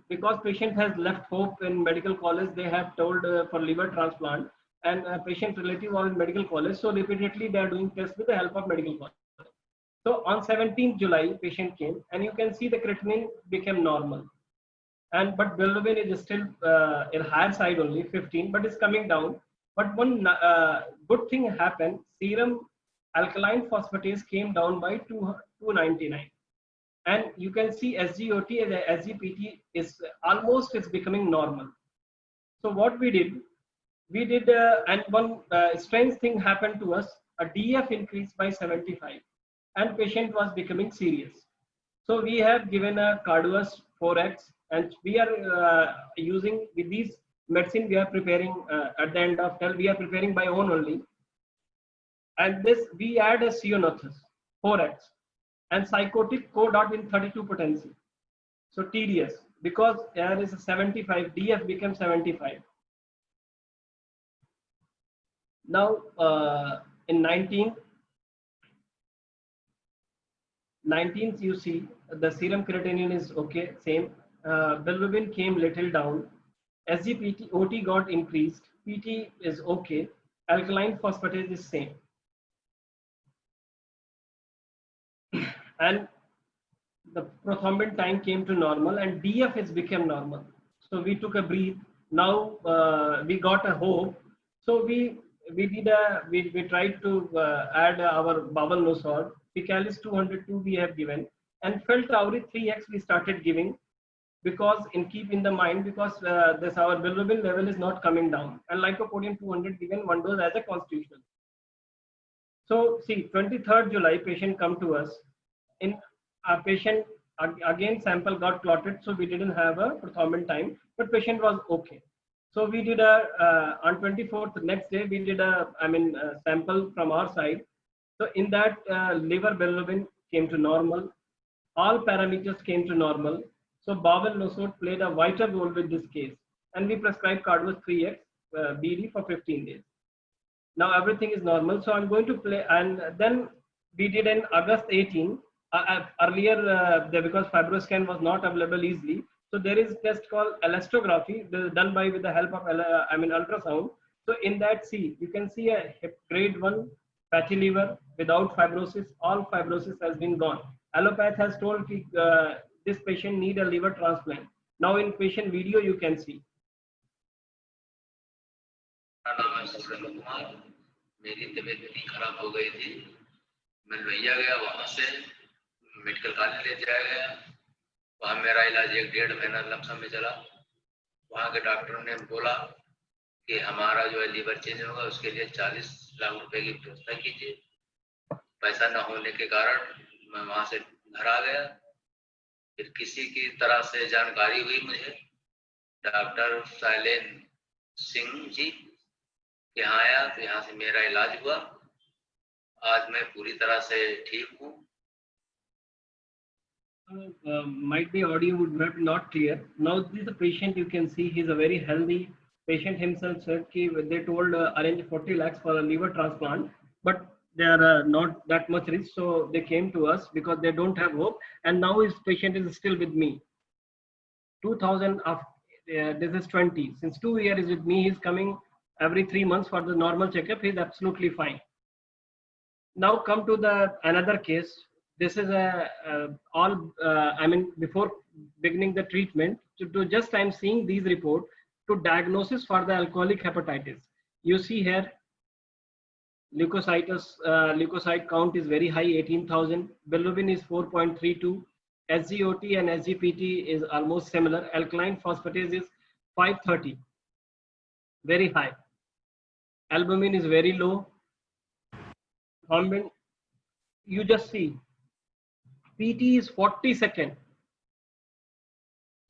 Speaker 3: because patient has left hope in medical college, they have told for liver transplant, and patient relative are in medical college. So repeatedly they are doing tests with the help of medical college. So on 17th July, patient came, and you can see the creatinine became normal. But bilirubin is still in higher side only, 15, but it's coming down. But one good thing happened, serum alkaline phosphatase came down by 299. And you can see SGOT and SGPT is almost becoming normal. So what we did, and one strange thing happened to us, a DF increased by 75, and patient was becoming serious. So we have given a Carduas 4x, and we are using with these medicine we are preparing at the end of tell we are preparing by own only. And this we add a Sionothus 4x and psychotic co-dot in 32 potency. So TDS, because there is a 75, DF becomes 75. Now in 19th you see the serum creatinine is okay, same. Bilirubin came little down. SGPT OT got increased. PT is okay. Alkaline phosphatase is same. And the prothrombin time came to normal, and DF has become normal. So we took a breath. Now we got a hope. So we tried to add our bowel nosode. Picalis 202 we have given, and Feltauri 3x we started giving, because keep in the mind, because this our bilirubin level is not coming down, and lycopodium 200 given 1 dose as a constitutional. So see, 23rd July patient come to us. In a patient again sample got clotted, so we didn't have a prothrombin time, but patient was okay. So we did on 24th next day we did a sample from our side. So in that liver bilirubin came to normal, all parameters came to normal. So bowel nosode played a vital role with this case, and we prescribed Carduas 3x BD for 15 days. Now everything is normal. So I'm going to play, and then we did in August 18 earlier because fibroscan was not available easily, so there is test called elastography done by with the help of ultrasound. So in that, see, you can see a grade 1 fatty liver without fibrosis. All fibrosis has been gone. Allopath has told this patient need a liver transplant. Now in patient video you can see.
Speaker 4: मेरा नाम है सुब्रह्मण्य कुमार। मेरी तबीयत इतनी खराब हो गई थी, मैं लोहिया गया, वहां से मेडिकल कॉलेज ले जाया गया। वहां मेरा इलाज 1-1.5 महीना लमसम में चला। वहां के डॉक्टरों ने बोला कि हमारा जो है लीवर चेंज होगा, उसके लिए 40 लाख रुपए की व्यवस्था कीजिए। पैसा न होने के कारण मैं वहां से घर आ गया। फिर किसी की तरह से जानकारी हुई मुझे, डॉक्टर शैलेन सिंह जी के यहाँ आया, तो यहाँ से मेरा इलाज हुआ। आज मैं पूरी तरह से ठीक हूँ।
Speaker 3: Might be audio would not be not clear. Now this is a patient, you can see he's a very healthy patient himself said ki they told arrange 40 lakhs for a liver transplant, but they are not that much rich, so they came to us because they don't have hope, and now his patient is still with me. 2000 of this is 20, since 2 years is with me. He's coming every 3 months for the normal checkup. He's absolutely fine. Now come to the another case. This is before beginning the treatment, to just I'm seeing these report to diagnosis for the alcoholic hepatitis. You see here leukocyte count is very high, 18,000. Bilirubin is 4.32. SGOT and SGPT is almost similar. Alkaline phosphatase is 530, very high. Albumin is very low. Thrombin, you just see PT is 42nd.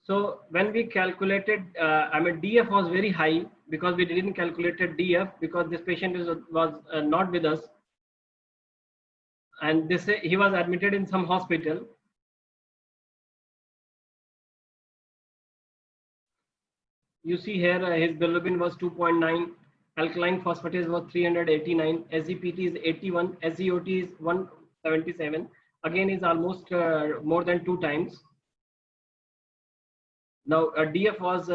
Speaker 3: So when we calculated, DF was very high because we didn't calculated DF because this patient was not with us, and he was admitted in some hospital. You see here his bilirubin was 2.9, alkaline phosphatase was 389, SGPT is 81, SGOT is 177. Again is almost more than 2 times. Now DF was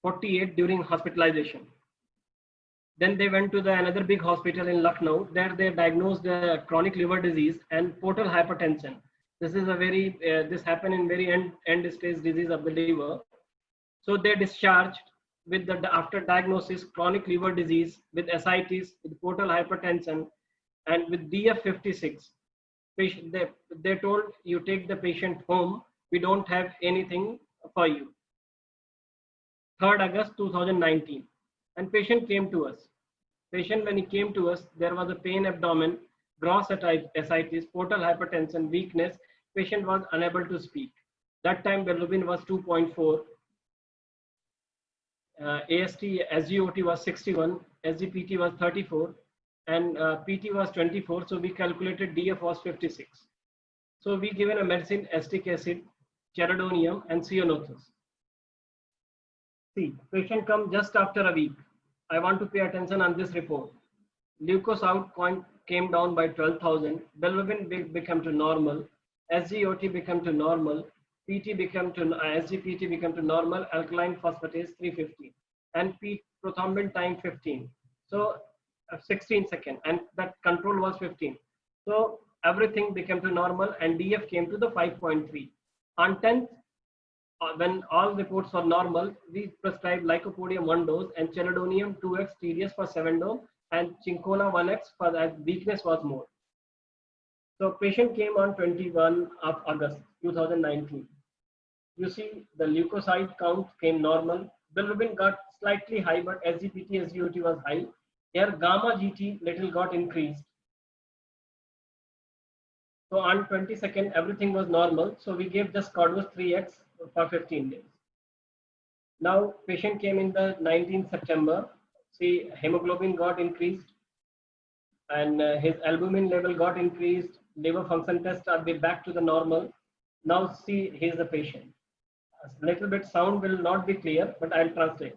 Speaker 3: 48 during hospitalization. Then they went to another big hospital in Lucknow. There they diagnosed chronic liver disease and portal hypertension. This is a very this happened in very end stage disease of the liver. So they discharged with after diagnosis chronic liver disease with ascites, with portal hypertension, and with DF 56. They told you take the patient home. We don't have anything for you. 3rd August 2019, and patient came to us. Patient, when he came to us, there was a pain abdomen, gross ascites, portal hypertension, weakness. Patient was unable to speak. That time bilirubin was 2.4. AST, SGOT was 61, SGPT was 34, and PT was 24. So we calculated DF was 56. So we given a medicine, acetic acid, cheridonium, and cyanothus. See, patient come just after a week. I want to pay attention on this report. Leukocyte count came down by 12,000. Bilirubin became to normal. SGOT became to normal. PT became to SGPT became to normal. Alkaline phosphatase 350, and prothrombin time 15. So 16 seconds, and that control was 15. So everything became to normal, and DF came to the 5.3. On 10th, when all reports were normal, we prescribed lycopodium 1 dose and chelidonium 2x TDS for 7 dose, and Chincona 1x for that weakness was more. So patient came on 21 of August 2019. You see the leukocyte count came normal. Bilirubin got slightly high, but SGPT, SGOT was high. Here gamma GT little got increased. So on 22nd, everything was normal. So we gave just Cordus 3x for 15 days. Now patient came in the 19th September. See, hemoglobin got increased, and his albumin level got increased. Liver function tests are back to the normal. Now see, here's the patient. A little bit sound will not be clear, but I'll translate.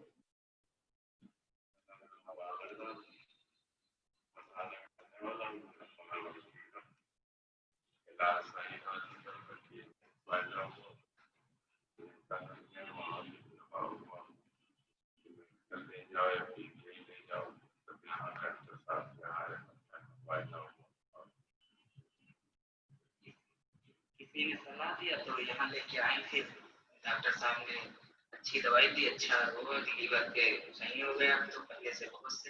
Speaker 4: किसी ने सलाह दिया तो यहाँ लेके आए थे, doctor साहब ने अच्छी दवाई दी, अच्छा हुआ कि लीवर के सही हो गया, तो पहले से बहुत से।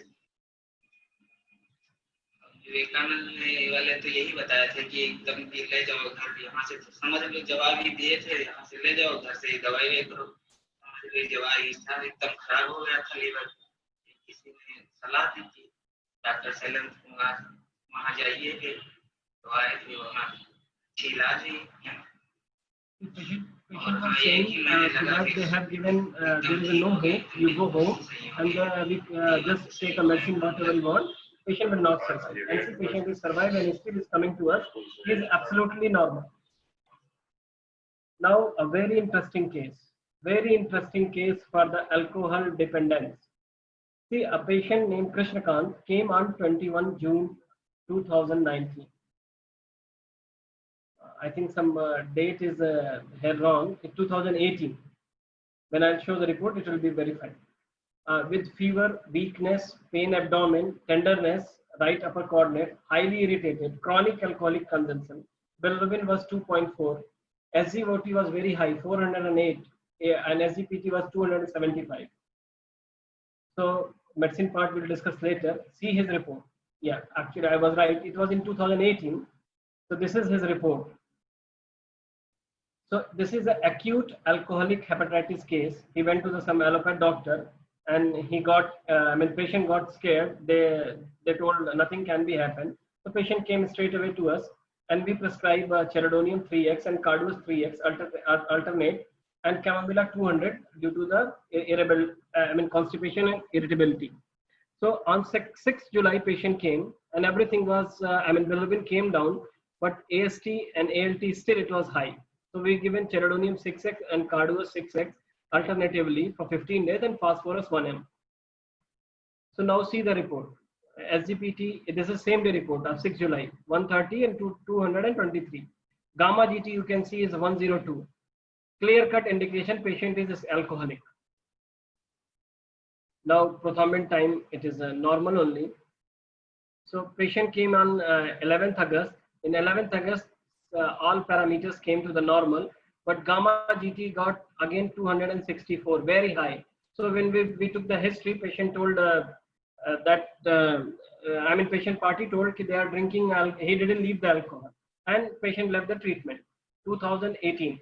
Speaker 4: विवेकानंद ने वाले तो यही बताया थे कि एकदम कि ले जाओ घर, यहाँ से तो समझ लो जवाब ही दिए थे, यहाँ से ले जाओ घर से दवाई ले करो, समझ लो दवाई था एकदम खराब हो गया था लीवर। किसी ने सलाह दी थी डॉक्टर शैलेंद्र कुमार, वहाँ जाइए थे तो आए थे, वहाँ अच्छी इलाज हुई।
Speaker 3: Patient was saying that they have given, there is no hope, you go home and we just take a medicine whatever you want, patient will not survive. And see, patient is survive and still is coming to us, he is absolutely normal. Now a very interesting case for the alcohol dependence. See, a patient named Krishnakant came on 21 June 2019. I think some date is here wrong. It's 2018. When I'll show the report, it will be verified. With fever, weakness, pain abdomen, tenderness, right upper coordinate, highly irritated, chronic alcoholic consumption. Bilirubin was 2.4. SGOT was very high, 408, and SGPT was 275. So medicine part we'll discuss later. See his report. Yeah, actually I was right. It was in 2018. So this is his report. So this is an acute alcoholic hepatitis case. He went to some allopath doctor and he got, patient got scared. They told nothing can be happened. The patient came straight away to us and we prescribe Cheridonium 3x and Carduus 3x alternate and Camomilla 200 due to the constipation and irritability. So on 6th July, patient came and everything was, bilirubin came down, but AST and ALT still it was high. So we given Cheridonium 6x and Carduus 6x alternatively for 15 days and phosphorus 1m. So now see the report. SGPT, this is same day report of 6 July, 130 and 223. Gamma GT you can see is 102. Clear cut indication patient is alcoholic. Now prothrombin time, it is normal only. So patient came on 11th August. In 11th August, all parameters came to the normal, but gamma GT got again 264, very high. So when we took the history, patient told patient party told they are drinking, he didn't leave the alcohol, and patient left the treatment. 2018.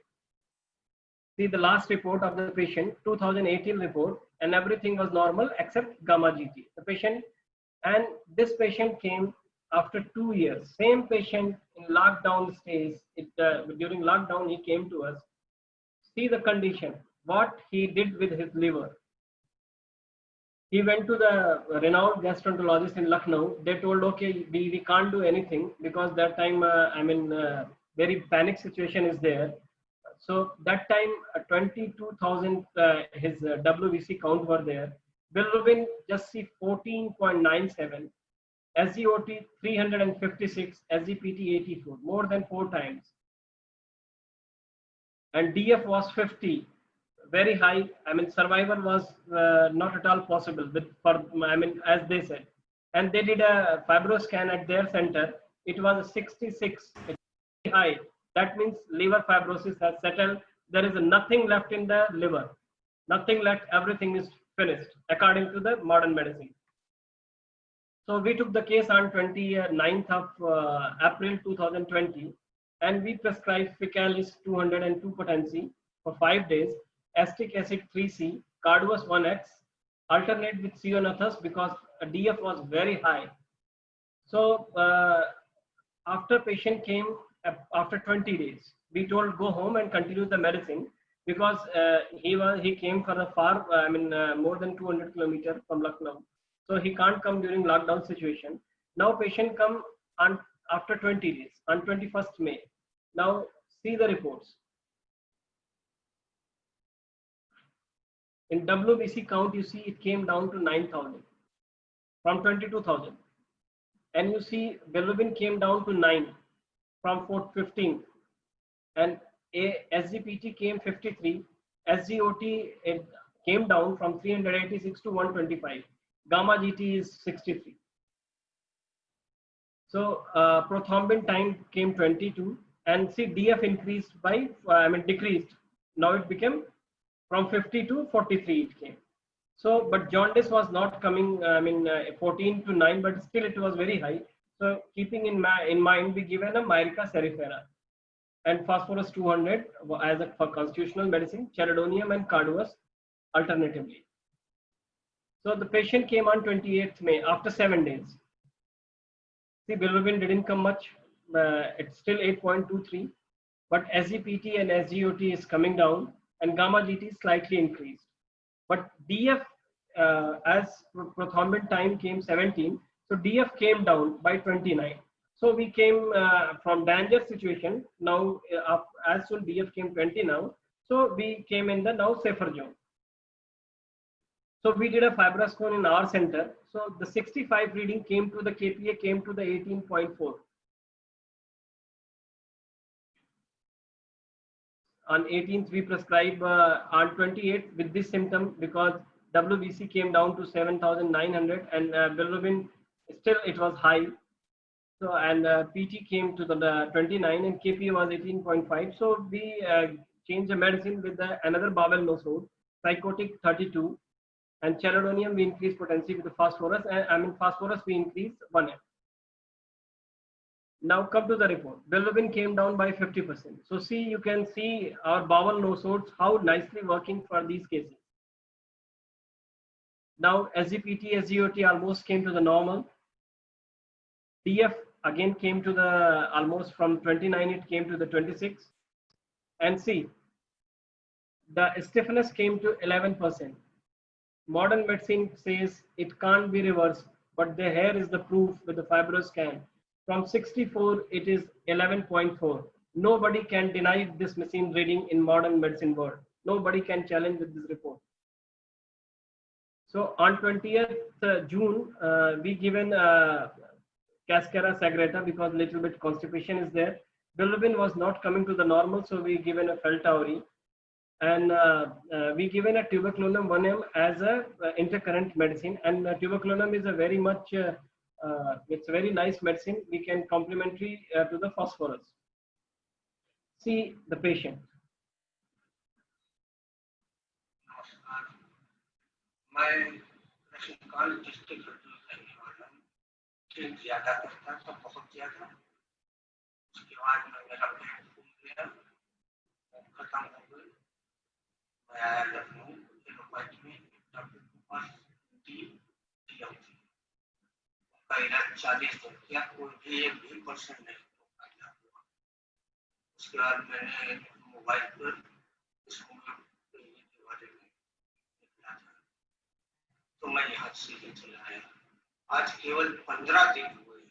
Speaker 3: See the last report of the patient, 2018 report, and everything was normal except gamma GT. The patient, and this patient came after 2 years. Same patient in lockdown stays. During lockdown, he came to us. See the condition, what he did with his liver. He went to the renowned gastroenterologist in Lucknow. They told, okay, we can't do anything because that time, very panic situation is there. So that time, 22,000 his WBC count were there. Bilirubin just see 14.97. SGOT 356, SGPT 84, more than 4 times. And DF was 50, very high. Survival was not at all possible as they said. And they did a fibroscan at their center. It was 66, it's very high. That means liver fibrosis has settled. There is nothing left in the liver. Nothing left, everything is finished according to the modern medicine. So we took the case on 29th of April 2020 and we prescribed Ficalis 202 potency for 5 days, acetic acid 3C, Carduus 1X, alternate with Cionathus because DF was very high. So after patient came after 20 days, we told go home and continue the medicine because he came for a far, more than 200 kilometers from Lucknow. So he can't come during lockdown situation. Now patient come on after 20 days on 21st May. Now see the reports. In WBC count, you see it came down to 9,000 from 22,000. And you see bilirubin came down to 9 from 15. And SGPT came 53, SGOT it came down from 386 to 125. Gamma GT is 63. So prothrombin time came 22, and see DF increased by decreased. Now it became from 50 to 43 it came. So but jaundice was not coming 14 to 9, but still it was very high. So keeping in mind, we given a Myrica cerifera and phosphorus 200 as a for constitutional medicine, chelidonium and carduus alternatively. So the patient came on 28th May after 7 days. See, bilirubin didn't come much. It's still 8.23, but SGPT and SGOT is coming down, and gamma GT slightly increased. But DF, as prothrombin time came 17, so DF came down by 29. So we came from danger situation. Now, as soon DF came 20 now, so we came in the now safer zone. So we did a fibroscone in our center. So the 65 reading came to the KPA came to the 18.4. On 18th, we prescribe on 28th with this symptom because WBC came down to 7,900 and bilirubin still it was high. So and PT came to the 29 and KPA was 18.5. So we changed the medicine with another bowel nosode, psychotic 32, and chelidonium we increased potency with the phosphorus. And phosphorus we increased 1M. Now come to the report. Bilirubin came down by 50%. So see, you can see our bowel nosodes how nicely working for these cases. Now SGPT, SGOT almost came to the normal. DF again came to the almost from 29 it came to the 26. And see, the stiffness came to 11%. Modern medicine says it can't be reversed, but here is the proof with the FibroScan. From 64, it is 11.4. Nobody can deny this machine reading in modern medicine world. Nobody can challenge with this report. So on 20th June, we given Cascara Sagrada because little bit constipation is there. Bilirubin was not coming to the normal, so we given a Feltauri. And we given a tuberculum 1M as a intercurrent medicine. And tuberculum is a very much it's a very nice medicine. We can complementary to the phosphorus. See the patient.
Speaker 5: मैं रशिकाल district रहने वाला हूँ। Train ज़्यादा करता था, बहुत ज़्यादा। उसके बाद में मेरा पेट फूल गया, खत्म हो गई। मैं आया लखनऊ, एलोपैथ में डॉक्टर के पास डी होती। का इलाज 40 दिन किया, कोई भी 1% नहीं हो पाया। उसके बाद मैंने मोबाइल पर इसको के बारे में निकला था, तो मैं यहाँ से ही चला आया। आज केवल 15 दिन हुए,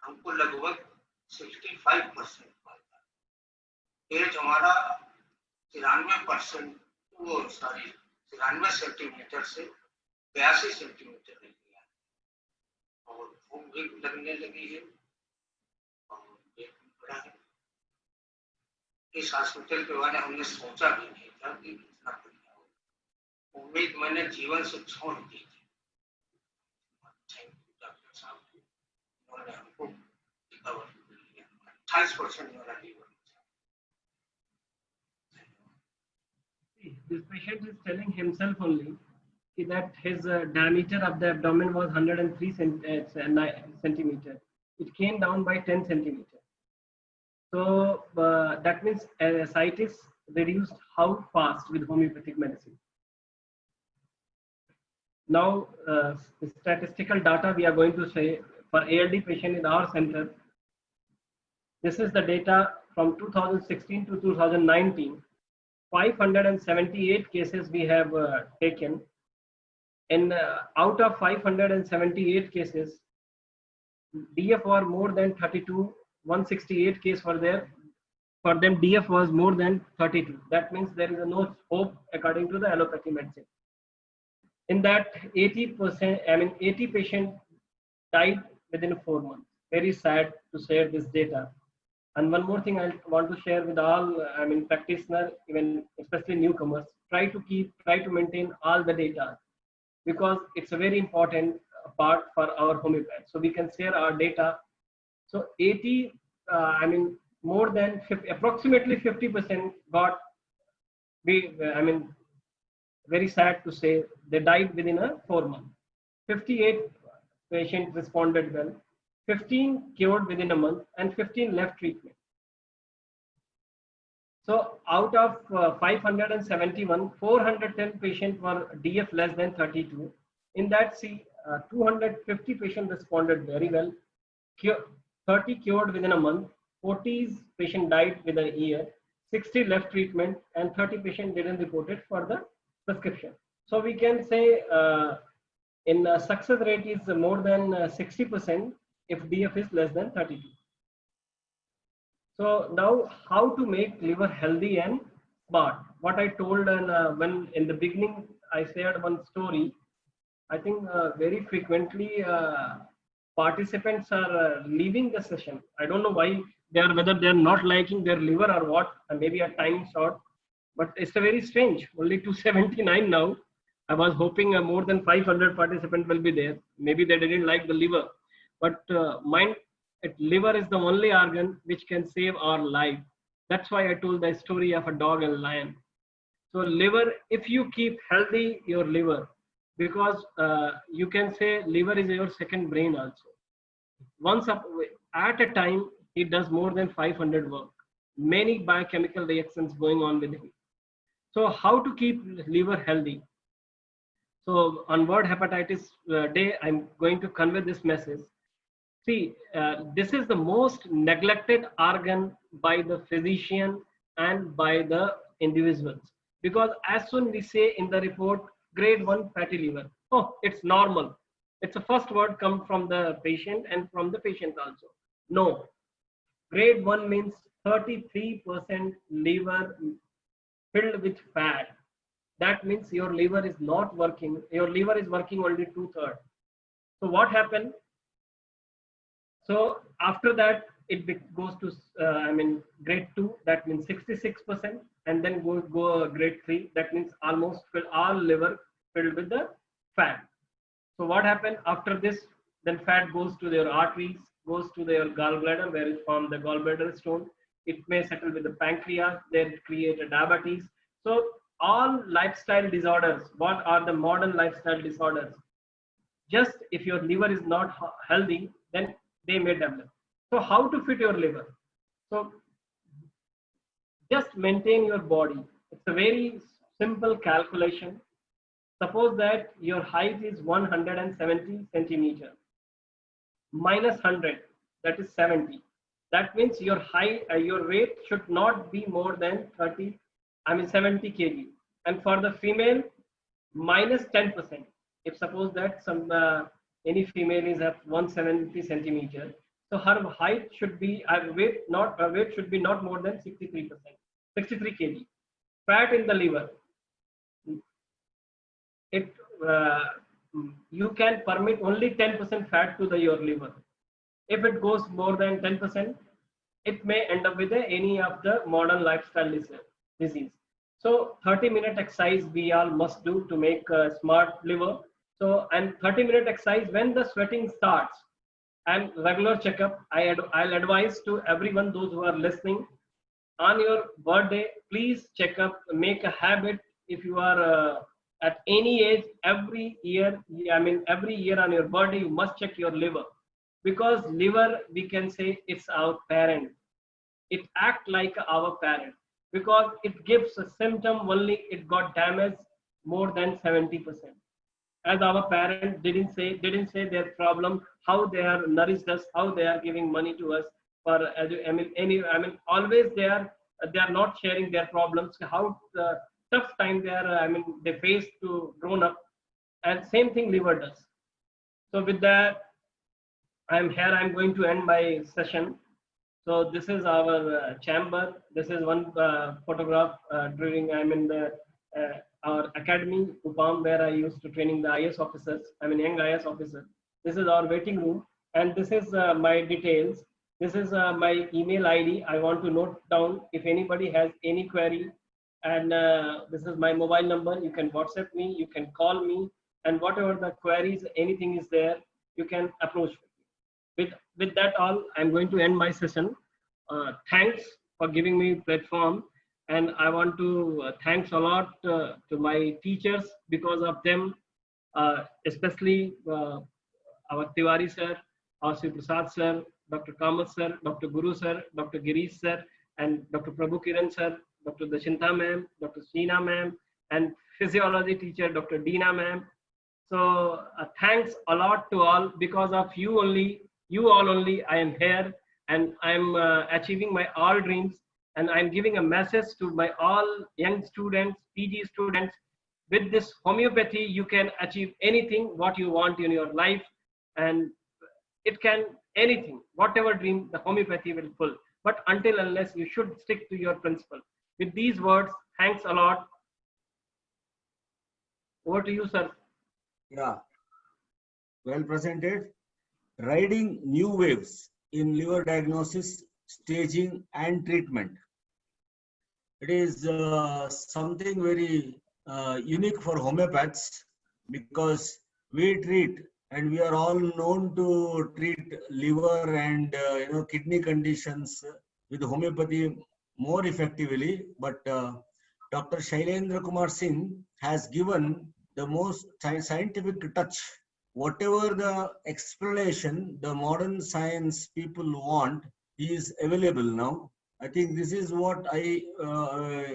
Speaker 5: हमको लगभग 65% पाता। एज हमारा 93% वो 93 सेंटीमीटर से 82 सेंटीमीटर रह गया और भूख भी लगने लगी है और पेट भी बड़ा है। इस हॉस्पिटल के बारे में हमने सोचा भी नहीं था कि इतना बढ़िया हो। उम्मीद मैंने जीवन से छोड़ दी थी। थैंक यू डॉक्टर साहब, उन्होंने हमको रिकवर कर लिया। 28% मेरा liver.
Speaker 3: This patient is telling himself only that his diameter of the abdomen was 103 centimeter. It came down by 10 centimeter. So that means ascites reduced how fast with homeopathic medicine. Now statistical data we are going to say for ALD patient in our center. This is the data from 2016 to 2019. 578 cases we have taken, and out of 578 cases, DF were more than 32. 168 cases were there. For them, DF was more than 32. That means there is no hope according to the allopathy medicine. In that, 80%, 80 patients died within 4 months. Very sad to share this data. And one more thing I want to share with all, practitioner, even especially newcomers, try to maintain all the data, because it's a very important part for our homeopath. So we can share our data. So 80, more than 50, approximately 50% got, very sad to say, they died within a 4 month. 58 patients responded well, 15 cured within a month, and 15 left treatment. So out of 571, 410 patients were DF less than 32. In that, 250 patients responded very well, 30 cured within a month, 40 patients died within a year, 60 left treatment, and 30 patients didn't report it for the prescription. So we can say success rate is more than 60% if DF is less than 32. So now, how to make liver healthy and smart? What I told, and when in the beginning I shared one story, I think very frequently participants are leaving the session. I don't know why they are, whether they are not liking their liver or what, and maybe a time short. But it's a very strange. Only 279 now. I was hoping more than 500 participants will be there. Maybe they didn't like the liver, but liver is the only organ which can save our life. That's why I told the story of a dog and lion. So liver, if you keep healthy your liver, because you can say liver is your second brain also. At a time, he does more than 500 work. Many biochemical reactions going on with him. So how to keep liver healthy? So on World Hepatitis Day, I'm going to convey this message. See, this is the most neglected organ by the physician and by the individuals. Because as soon we say in the report, grade 1 fatty liver, oh, it's normal. It's the first word come from the patient and from the patient also. No, grade 1 means 33% liver filled with fat. That means your liver is not working. Your liver is working only 2/3. So what happened? So after that, it goes to, grade 2, that means 66%, and then go grade 3, that means almost all liver filled with the fat. So what happened after this? Then fat goes to their arteries, goes to their gallbladder, where it forms the gallbladder stone. It may settle with the pancreas, then create a diabetes. So all lifestyle disorders, what are the modern lifestyle disorders? Just if your liver is not healthy, then they may develop. So how to fit your liver? So just maintain your body. It's a very simple calculation. Suppose that your height is 170 centimeter minus 100, that is 70. That means your height, your weight should not be more than 70 kg. And for the female, minus 10%. If suppose that any female is at 170 centimeter, so her height should be, weight should be not more than 63 kg. Fat in the liver, you can permit only 10% fat to your liver. If it goes more than 10%, it may end up with any of the modern lifestyle disease. So 30-minute exercise we all must do to make a smart liver. So, and 30-minute exercise when the sweating starts, and regular checkup. I'll advise to everyone, those who are listening, on your birthday, please check up, make a habit. If you are at any age, every year on your birthday, you must check your liver, because liver, we can say, it's our parent. It acts like our parent, because it gives a symptom only it got damaged more than 70%. As our parents didn't say their problem, how they are nourished us, how they are giving money to us for always they are not sharing their problems, how tough time they face to grown up, and same thing liver does. So with that, I'm going to end my session. So this is our chamber. This is one photograph during our academy, UPAM, where I used to training the IS officers, young IS officer. This is our waiting room, and this is my details. This is my email ID. I want to note down if anybody has any query. And this is my mobile number. You can WhatsApp me, you can call me, and whatever the queries, anything is there, you can approach me. With that all, I'm going to end my session. Thanks for giving me platform. And I want to thanks a lot to my teachers. Because of them, especially our Tiwari sir, our Sri Prasad sir, Dr. Kamath sir, Dr. Guru sir, Dr. Girish sir, and Dr. Prabhu Kiran sir, Dr. Dashinta ma'am, Dr. Sheena ma'am, and physiology teacher, Dr. Deena ma'am. So thanks a lot to all. Because of you only, you all only, I am here, and I'm achieving my all dreams. And I'm giving a message to my all young students, PG students. With this homeopathy, you can achieve anything what you want in your life, and it can anything, whatever dream the homeopathy will pull. But until unless you should stick to your principle. With these words, thanks a lot. Over to you, sir.
Speaker 2: Yeah, well presented. Riding new waves in liver diagnosis, staging, and treatment. It is something very unique for homeopaths, because we treat, and we are all known to treat liver and kidney conditions with homeopathy more effectively. But Dr. Shailendra Kumar Singh has given the most scientific touch. Whatever the explanation the modern science people want is available now. I think this is what I,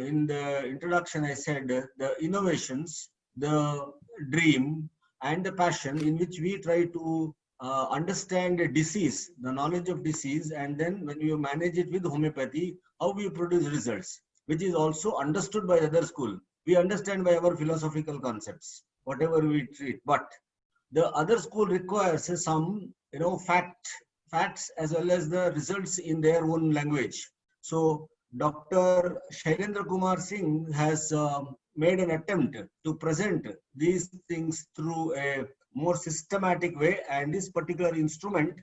Speaker 2: in the introduction, I said, the innovations, the dream, and the passion in which we try to understand a disease, the knowledge of disease, and then when you manage it with homeopathy, how we produce results, which is also understood by the other school. We understand by our philosophical concepts, whatever we treat, but the other school requires some, facts as well as the results in their own language. So Dr. Shailendra Kumar Singh has made an attempt to present these things through a more systematic way, and this particular instrument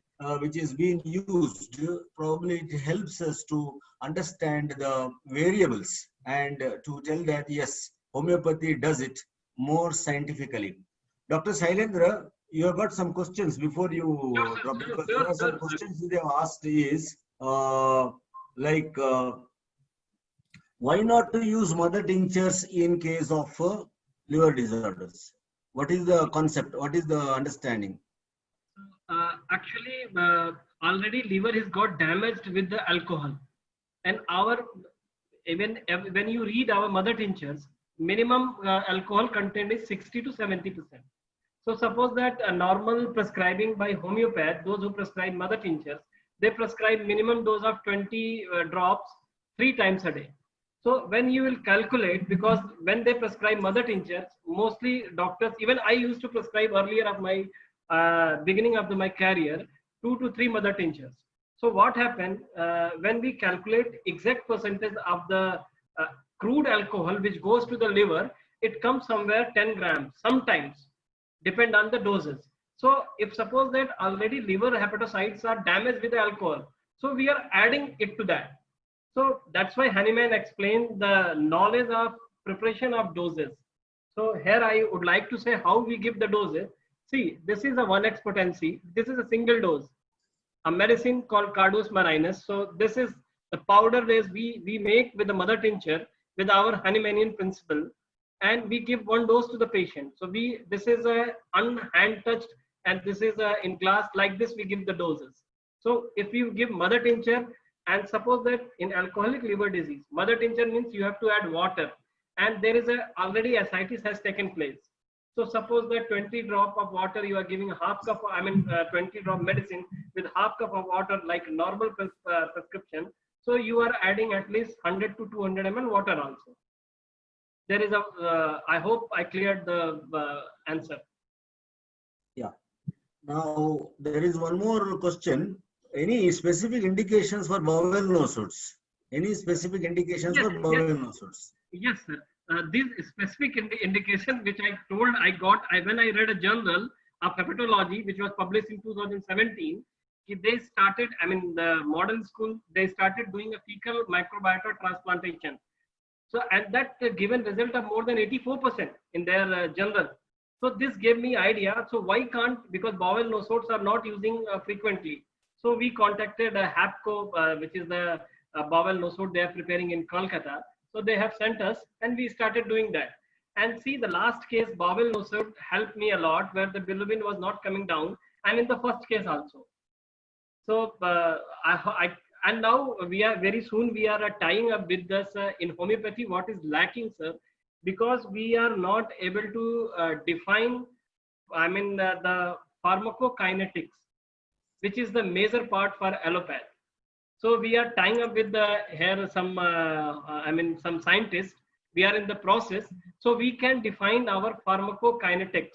Speaker 2: which is being used, probably it helps us to understand the variables and to tell that yes, homeopathy does it more scientifically. Dr. Shailendra, you have got some questions before you drop, because there are some questions they have asked is why not to use mother tinctures in case of liver disorders? What is the concept? What is the understanding?
Speaker 3: Actually, already liver has got damaged with the alcohol, and even when you read our mother tinctures, minimum alcohol content is 60 to 70%. So suppose that a normal prescribing by homeopath, those who prescribe mother tinctures, they prescribe minimum dose of 20 drops 3 times a day. So when you will calculate, because when they prescribe mother tinctures, mostly doctors, even I used to prescribe earlier of my beginning of my career, 2 to 3 mother tinctures. So what happened when we calculate exact percentage of the crude alcohol which goes to the liver, it comes somewhere 10 grams, sometimes depend on the doses. So if suppose that already liver hepatocytes are damaged with the alcohol, so we are adding it to that. So that's why Hahnemann explained the knowledge of preparation of doses. So here I would like to say how we give the doses. See, this is a 1x potency. This is a single dose, a medicine called Cardus marinus. So this is the powder base we make with the mother tincture with our Hahnemannian principle, and we give 1 dose to the patient. So this is a unhand touched, and this is in glass, like this we give the doses. So if you give mother tincture, and suppose that in alcoholic liver disease, mother tincture means you have to add water, and there is already ascites has taken place. So suppose that 20 drop of water, you are giving half cup, 20 drop medicine with half cup of water like normal prescription. So you are adding at least 100 to 200 ml water also. There is I hope I cleared the answer.
Speaker 2: Yeah. Now there is one more question. Any specific indications for bowel nosodes? Any specific indications for bowel nosodes?
Speaker 3: Yes, sir. This specific indication which I told I got when I read a journal of hepatology which was published in 2017. they started, I mean, the modern school, they started doing a fecal microbiota transplantation. So, and that given result of more than 84% in their journal. So this gave me idea. So why can't, because bowel nosodes are not using frequently. So we contacted HAPCO, which is the bowel nosode they are preparing in Kolkata. So they have sent us and we started doing that. And see, the last case, bowel nosode helped me a lot, where the bilirubin was not coming down, and in the first case also. So and now we are very soon we are tying up with this in homeopathy. What is lacking, sir? Because we are not able to define, I mean, the pharmacokinetics, which is the major part for allopath. So we are tying up with the here some I mean some scientists. We are in the process, so we can define our pharmacokinetics.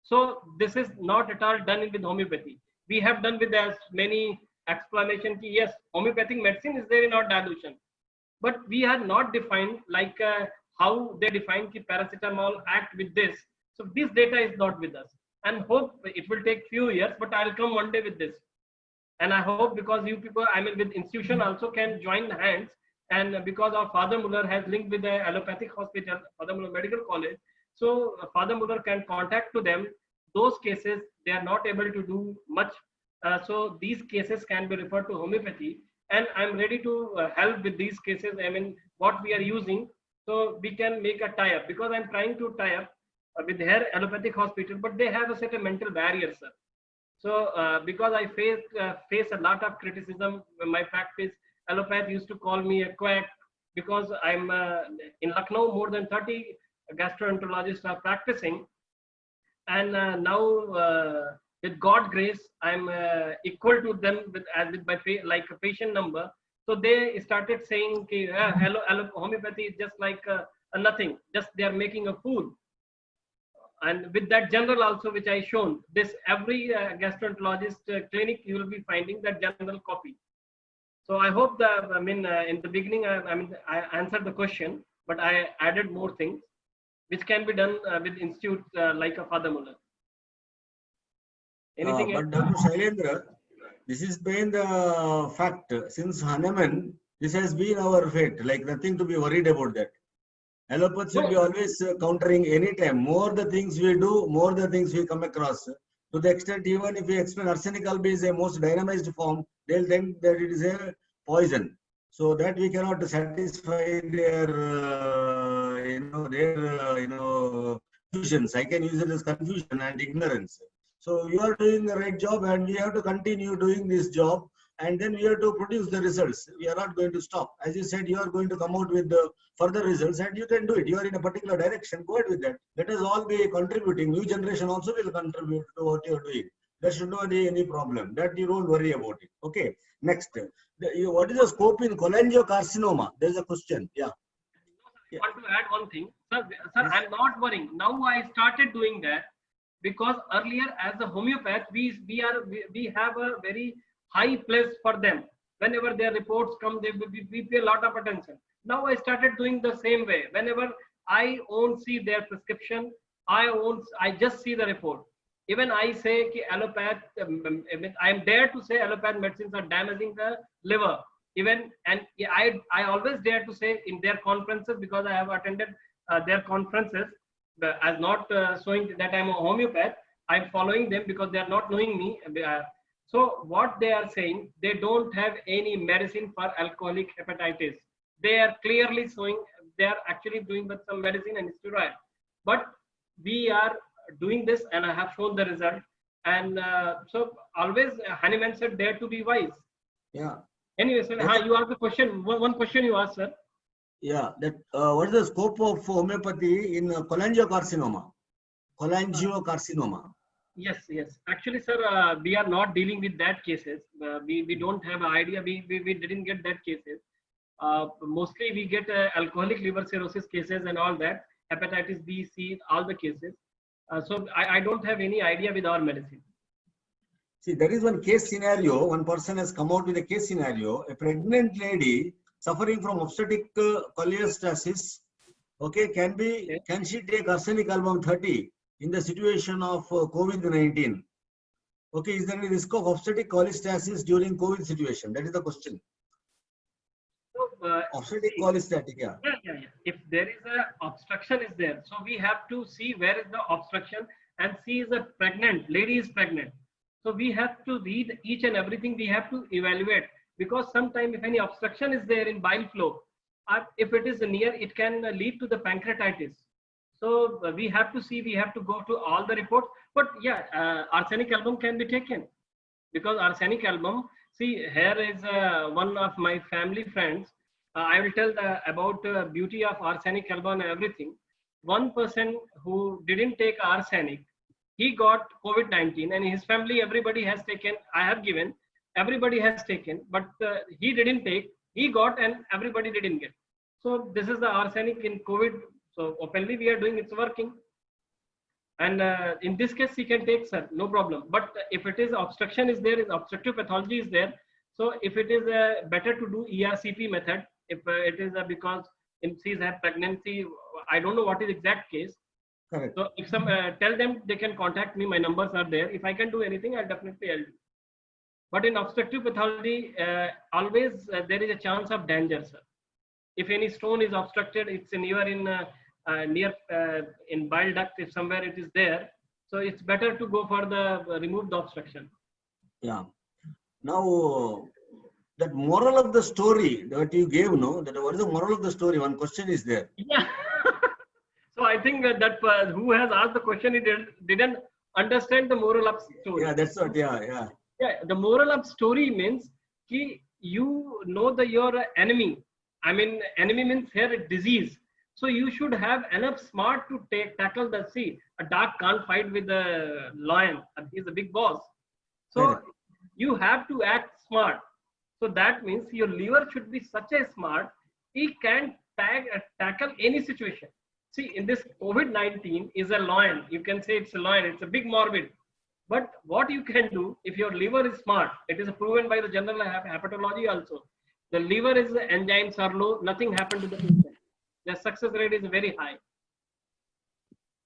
Speaker 3: So this is not at all done with homeopathy. We have done with as many explanation. Yes, homeopathic medicine is there in our dilution, but we have not defined like how they define ki paracetamol act with this. So this data is not with us, and hope it will take few years, but I'll come one day with this. And I hope, because you people, I mean, with institution also can join hands, and because our Father Muller has linked with the allopathic hospital, Father Muller Medical College, so Father Muller can contact to them. Those cases they are not able to do much, so these cases can be referred to homeopathy, and I'm ready to help with these cases. I mean, what we are using, so we can make a tie-up, because I'm trying to tie up with their allopathic hospital, but they have a certain mental barrier, sir. So because I face a lot of criticism in my practice, allopath used to call me a quack, because I'm in Lucknow, more than 30 gastroenterologists are practicing, and now with God grace, I'm equal to them with my like a patient number. So they started saying, homeopathy is just like a nothing, just they are making a fool. And with that journal also, which I shown, this every gastroenterologist clinic, you will be finding that journal copy. So I hope that, I mean, in the beginning, I answered the question, but I added more things, which can be done with institute like a Father Muller. Anything
Speaker 2: but Dr. Shailendra, this has been the fact. Since Hahnemann, this has been our fate, like nothing to be worried about that. Allopathy should be always countering anytime. More the things we do, more the things we come across. To the extent, even if we explain arsenic albi is a most dynamized form, they'll think that it is a poison. So that we cannot satisfy their, confusions. I can use it as confusion and ignorance. So you are doing the right job, and we have to continue doing this job. And then we have to produce the results. We are not going to stop. As you said, you are going to come out with the further results, and you can do it. You are in a particular direction. Go ahead with that. Let us all be contributing. New generation also will contribute to what you are doing. There should not be any problem. That you don't worry about it. Okay. Next, what is the scope in cholangiocarcinoma? There is a question. Yeah.
Speaker 3: I want to add one thing, sir. Yes. I'm not worrying. Now I started doing that, because earlier as a homeopath, we have a very high place for them. Whenever their reports come, we pay a lot of attention. Now I started doing the same way. Whenever I won't see their prescription, I just see the report. Even I say ki allopath, I am dare to say allopath medicines are damaging the liver. Even, and I always dare to say in their conferences, because I have attended their conferences, as not showing that I'm a homeopath, I'm following them because they are not knowing me. So what they are saying, they don't have any medicine for alcoholic hepatitis. They are clearly showing they are actually doing with some medicine and steroid. But we are doing this, and I have shown the result. And so always Hahnemann said, dare to be wise.
Speaker 2: Yeah.
Speaker 3: Anyway, sir, you asked the question. One question you asked, sir.
Speaker 2: Yeah. That what is the scope of homeopathy in cholangiocarcinoma? Cholangiocarcinoma.
Speaker 3: Yes. Actually, sir, we are not dealing with that cases. We don't have an idea. We didn't get that cases. Mostly we get alcoholic liver cirrhosis cases and all that, hepatitis B, C, all the cases. So I don't have any idea with our medicine.
Speaker 2: See, there is one case scenario. One person has come out with a case scenario. A pregnant lady suffering from obstetric cholestasis. Okay, can she take arsenic album 30 in the situation of COVID-19? Okay, is there any risk of obstetric cholestasis during COVID situation? That is the question.
Speaker 3: So,
Speaker 2: Obstetric
Speaker 3: see,
Speaker 2: cholestatic, yeah.
Speaker 3: yeah. If there is a obstruction is there, so we have to see where is the obstruction, and she is a pregnant, lady is pregnant. So we have to read each and everything, we have to evaluate, because sometimes if any obstruction is there in bile flow, if it is near, it can lead to the pancreatitis. So we have to see, we have to go to all the reports, but yeah, arsenic album can be taken, because arsenic album, see here is one of my family friends, I will tell about beauty of arsenic album and everything. One person who didn't take arsenic, he got COVID-19, and his family, everybody has taken, I have given, everybody has taken, but he didn't take, he got, and everybody didn't get. So this is the arsenic in COVID. So openly we are doing, it's working. And in this case, he can take, sir, no problem. But if it is obstruction is there, obstructive pathology is there. So if it is better to do ERCP method, if it is because in she's had pregnancy, I don't know what is exact case.
Speaker 2: Correct.
Speaker 3: So if some tell them they can contact me, my numbers are there. If I can do anything, I'll definitely do. But in obstructive pathology, always there is a chance of danger, sir. If any stone is obstructed, it's near in bile duct, if somewhere it is there, so it's better to go for the remove the obstruction.
Speaker 2: Yeah. Now, that moral of the story that you gave, no, that what is the moral of the story? One question is there.
Speaker 3: Yeah. So I think that who has asked the question, he didn't understand the moral of story.
Speaker 2: Yeah, that's what. Yeah.
Speaker 3: Yeah, the moral of story means ki you know your enemy. I mean, enemy means here a disease. So you should have enough smart to tackle the sea. A dog can't fight with a lion. He's a big boss. So
Speaker 2: Correct.
Speaker 3: you have to act smart. So that means your liver should be such a smart, he can tackle any situation. See, in this COVID-19 is a lion. You can say it's a lion. It's a big morbid. But what you can do, if your liver is smart, it is proven by the general hepatology also. The liver is the enzymes are low, nothing happened to the patient. The success rate is very high.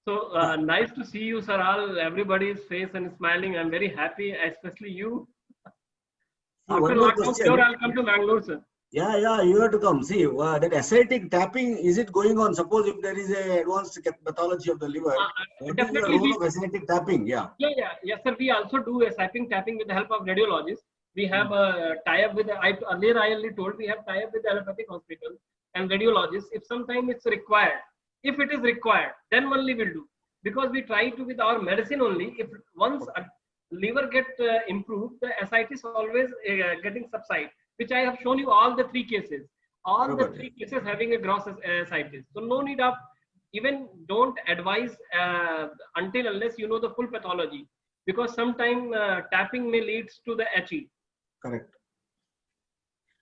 Speaker 3: So nice to see you, sir. All everybody's face and smiling. I'm very happy, especially you.
Speaker 2: See,
Speaker 3: After
Speaker 2: one more
Speaker 3: lockdown,
Speaker 2: question.
Speaker 3: sure, I'll come to Bangalore, sir.
Speaker 2: Yeah, you have to come. See, that ascitic tapping, is it going on? Suppose if there is a advanced pathology of the liver, what is the
Speaker 3: Definitely.
Speaker 2: role of ascitic tapping? Yeah.
Speaker 3: Yes, sir. We also do a tapping with the help of radiologists. We have a tie-up with, earlier I only told, we have tie-up with the allopathic hospitals and radiologists. If sometimes it's required, if it is required, then only we'll do. Because we try to with our medicine only, if once a liver get improved, the ascites always getting subside, which I have shown you all the three cases. All the three cases having a gross ascites. So no need of, even don't advise until unless you know the full pathology. Because sometimes tapping may leads to the HE.
Speaker 2: Correct.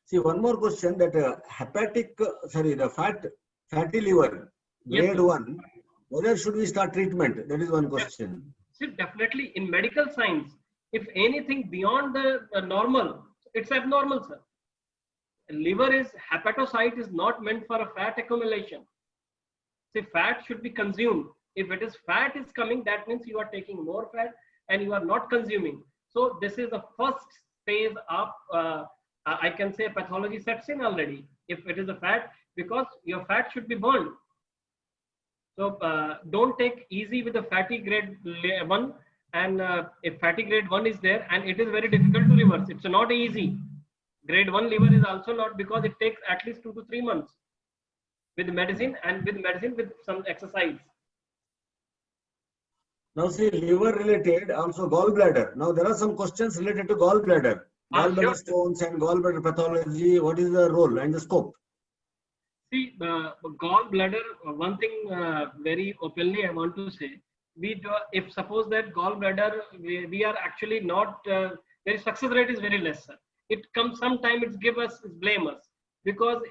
Speaker 2: See, one more question, that the fatty liver, grade 1, whether should we start treatment? That is one question.
Speaker 3: See, definitely in medical science, if anything beyond the normal, it's abnormal, sir. Liver is, hepatocyte is not meant for a fat accumulation. See, fat should be consumed. If it is fat is coming, that means you are taking more fat and you are not consuming. So this is the first phase of, I can say pathology sets in already. If it is a fat, because your fat should be burned. So don't take easy with the fatty grade 1. And if fatty grade 1 is there, and it is very difficult to reverse. It's not easy. Grade 1 liver is also not, because it takes at least 2 to 3 months with medicine, and with some exercise.
Speaker 2: Now see, liver related, also gallbladder. Now there are some questions related to gallbladder. Gallbladder stones and gallbladder pathology, what is the role and the scope?
Speaker 3: See, gallbladder, one thing very openly I want to say, if suppose that gallbladder, we are actually not, their success rate is very less, sir. It comes sometime, it's give us, it's blame us, because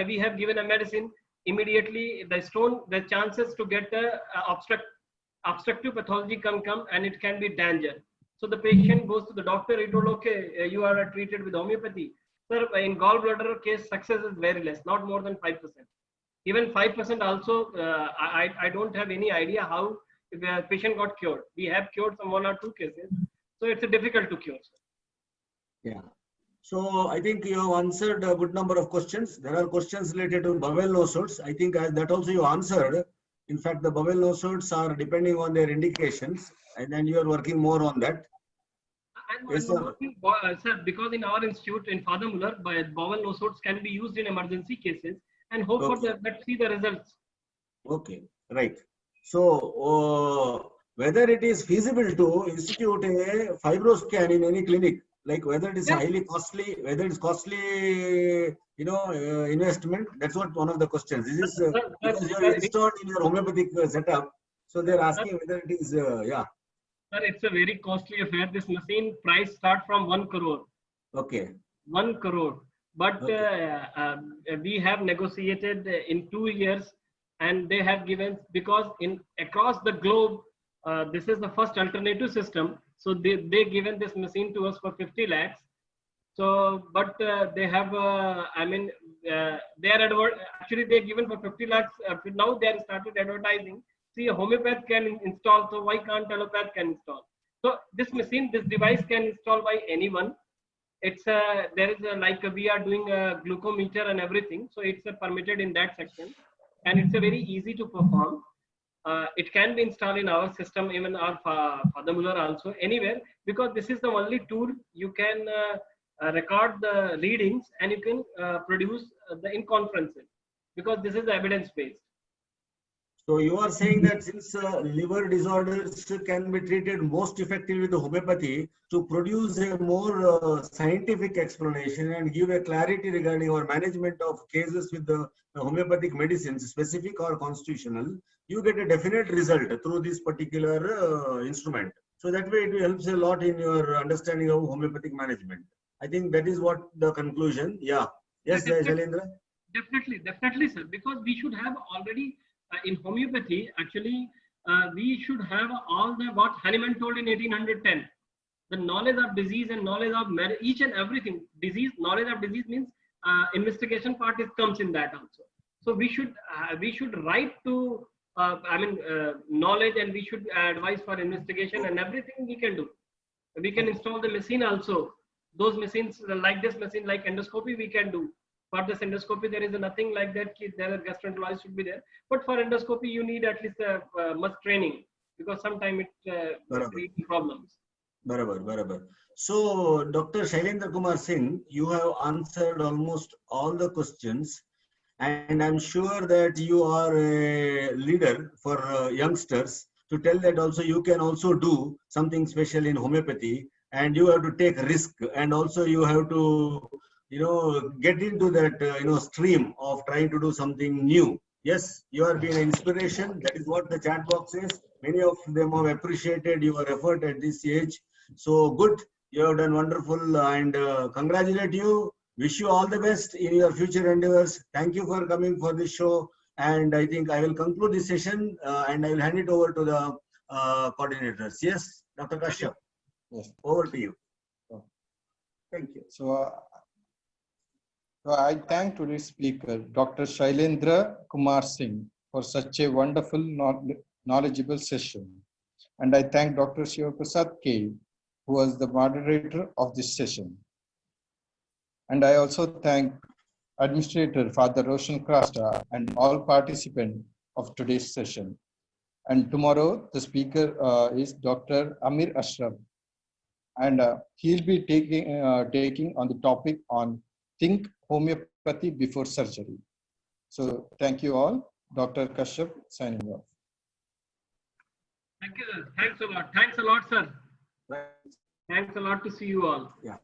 Speaker 3: we have given a medicine, immediately the stone, the chances to get the obstructive pathology come and it can be danger. So the patient goes to the doctor, he told, okay, you are treated with homeopathy. Sir, in gallbladder case, success is very less, not more than 5%. Even 5% also, I don't have any idea how if a patient got cured. We have cured some 1 or 2 cases, So it's difficult to cure, sir.
Speaker 2: Yeah. So I think you have answered a good number of questions. There are questions related to bowel nosodes. I think that also you answered. In fact, the bowel nosodes are depending on their indications, and then you are working more on that.
Speaker 3: And
Speaker 2: Yes,
Speaker 3: one
Speaker 2: sir.
Speaker 3: more thing, sir, because in our institute in Father Muller, bowel nosodes can be used in emergency cases, and hope for
Speaker 2: Okay.
Speaker 3: let's see the results.
Speaker 2: Okay, right. So, whether it is feasible to institute a fibroscan in any clinic, like whether it is
Speaker 3: Yes.
Speaker 2: highly costly, whether it's costly, investment. That's what one of the questions. This is because you are installed in your homeopathic setup, so they're asking whether it is, yeah.
Speaker 3: Sir, it's a very costly affair. This machine price start from 1 crore.
Speaker 2: Okay,
Speaker 3: 1 crore. But
Speaker 2: Okay.
Speaker 3: we have negotiated in 2 years, and they have given, because in across the globe, this is the first alternative system. So they given this machine to us for 50 lakhs. So, but they have, they are actually they're given for 50 lakhs. Now they are started advertising. See, a homeopath can install, so why can't allopath can install? So this machine, this device can install by anyone. It's there is like we are doing a glucometer and everything, so it's permitted in that section, and it's a very easy to perform. It can be installed in our system, even our Father Muller also, anywhere, because this is the only tool you can record the readings, and you can produce the in conferences, because this is evidence based.
Speaker 2: So you are saying that since liver disorders can be treated most effectively with homeopathy, to produce a more scientific explanation and give a clarity regarding our management of cases with the homeopathic medicines, specific or constitutional, you get a definite result through this particular instrument. So that way it helps a lot in your understanding of homeopathic management. I think that is what the conclusion. Yeah. Yes, Shailendra?
Speaker 3: Definitely, sir. Because we should have already in homeopathy. Actually, we should have all the what Hahnemann told in 1810. The knowledge of disease and knowledge of each and everything. Disease, knowledge of disease means investigation part is comes in that also. So we should write to knowledge, and we should advise for investigation and everything we can do. We can install the machine also. Those machines like this machine, like endoscopy, we can do. For this endoscopy, there is nothing like that. There are gastroenterologist should be there. But for endoscopy, you need at least much training, because sometimes it creates problems.
Speaker 2: Barabar. So, Dr. Shailendra Kumar Singh, you have answered almost all the questions, and I'm sure that you are a leader for youngsters to tell that also you can also do something special in homeopathy, and you have to take risk, and also you have to get into that stream of trying to do something new. Yes, you are being an inspiration. That is what the chat box is. Many of them have appreciated your effort at this age. So good, you have done wonderful, and congratulate you. Wish you all the best in your future endeavors. Thank you for coming for this show. And I think I will conclude this session and I will hand it over to the coordinators. Yes, Dr. Kashyap.
Speaker 1: Yes.
Speaker 2: Over to you.
Speaker 1: Thank you. So I thank today's speaker, Dr. Shailendra Kumar Singh, for such a wonderful, knowledgeable session. And I thank Dr. Shivaprasad K, who was the moderator of this session. And I also thank Administrator Father Roshan Krasta and all participants of today's session. And tomorrow, the speaker is Dr. Amir Ashraf. And he'll be taking on the topic on Think Homeopathy Before Surgery. So thank you all. Dr. Kashyap signing off.
Speaker 3: Thank you, sir. Thanks a lot. Thanks a lot, sir. Thanks a lot to see you all.
Speaker 2: Yeah.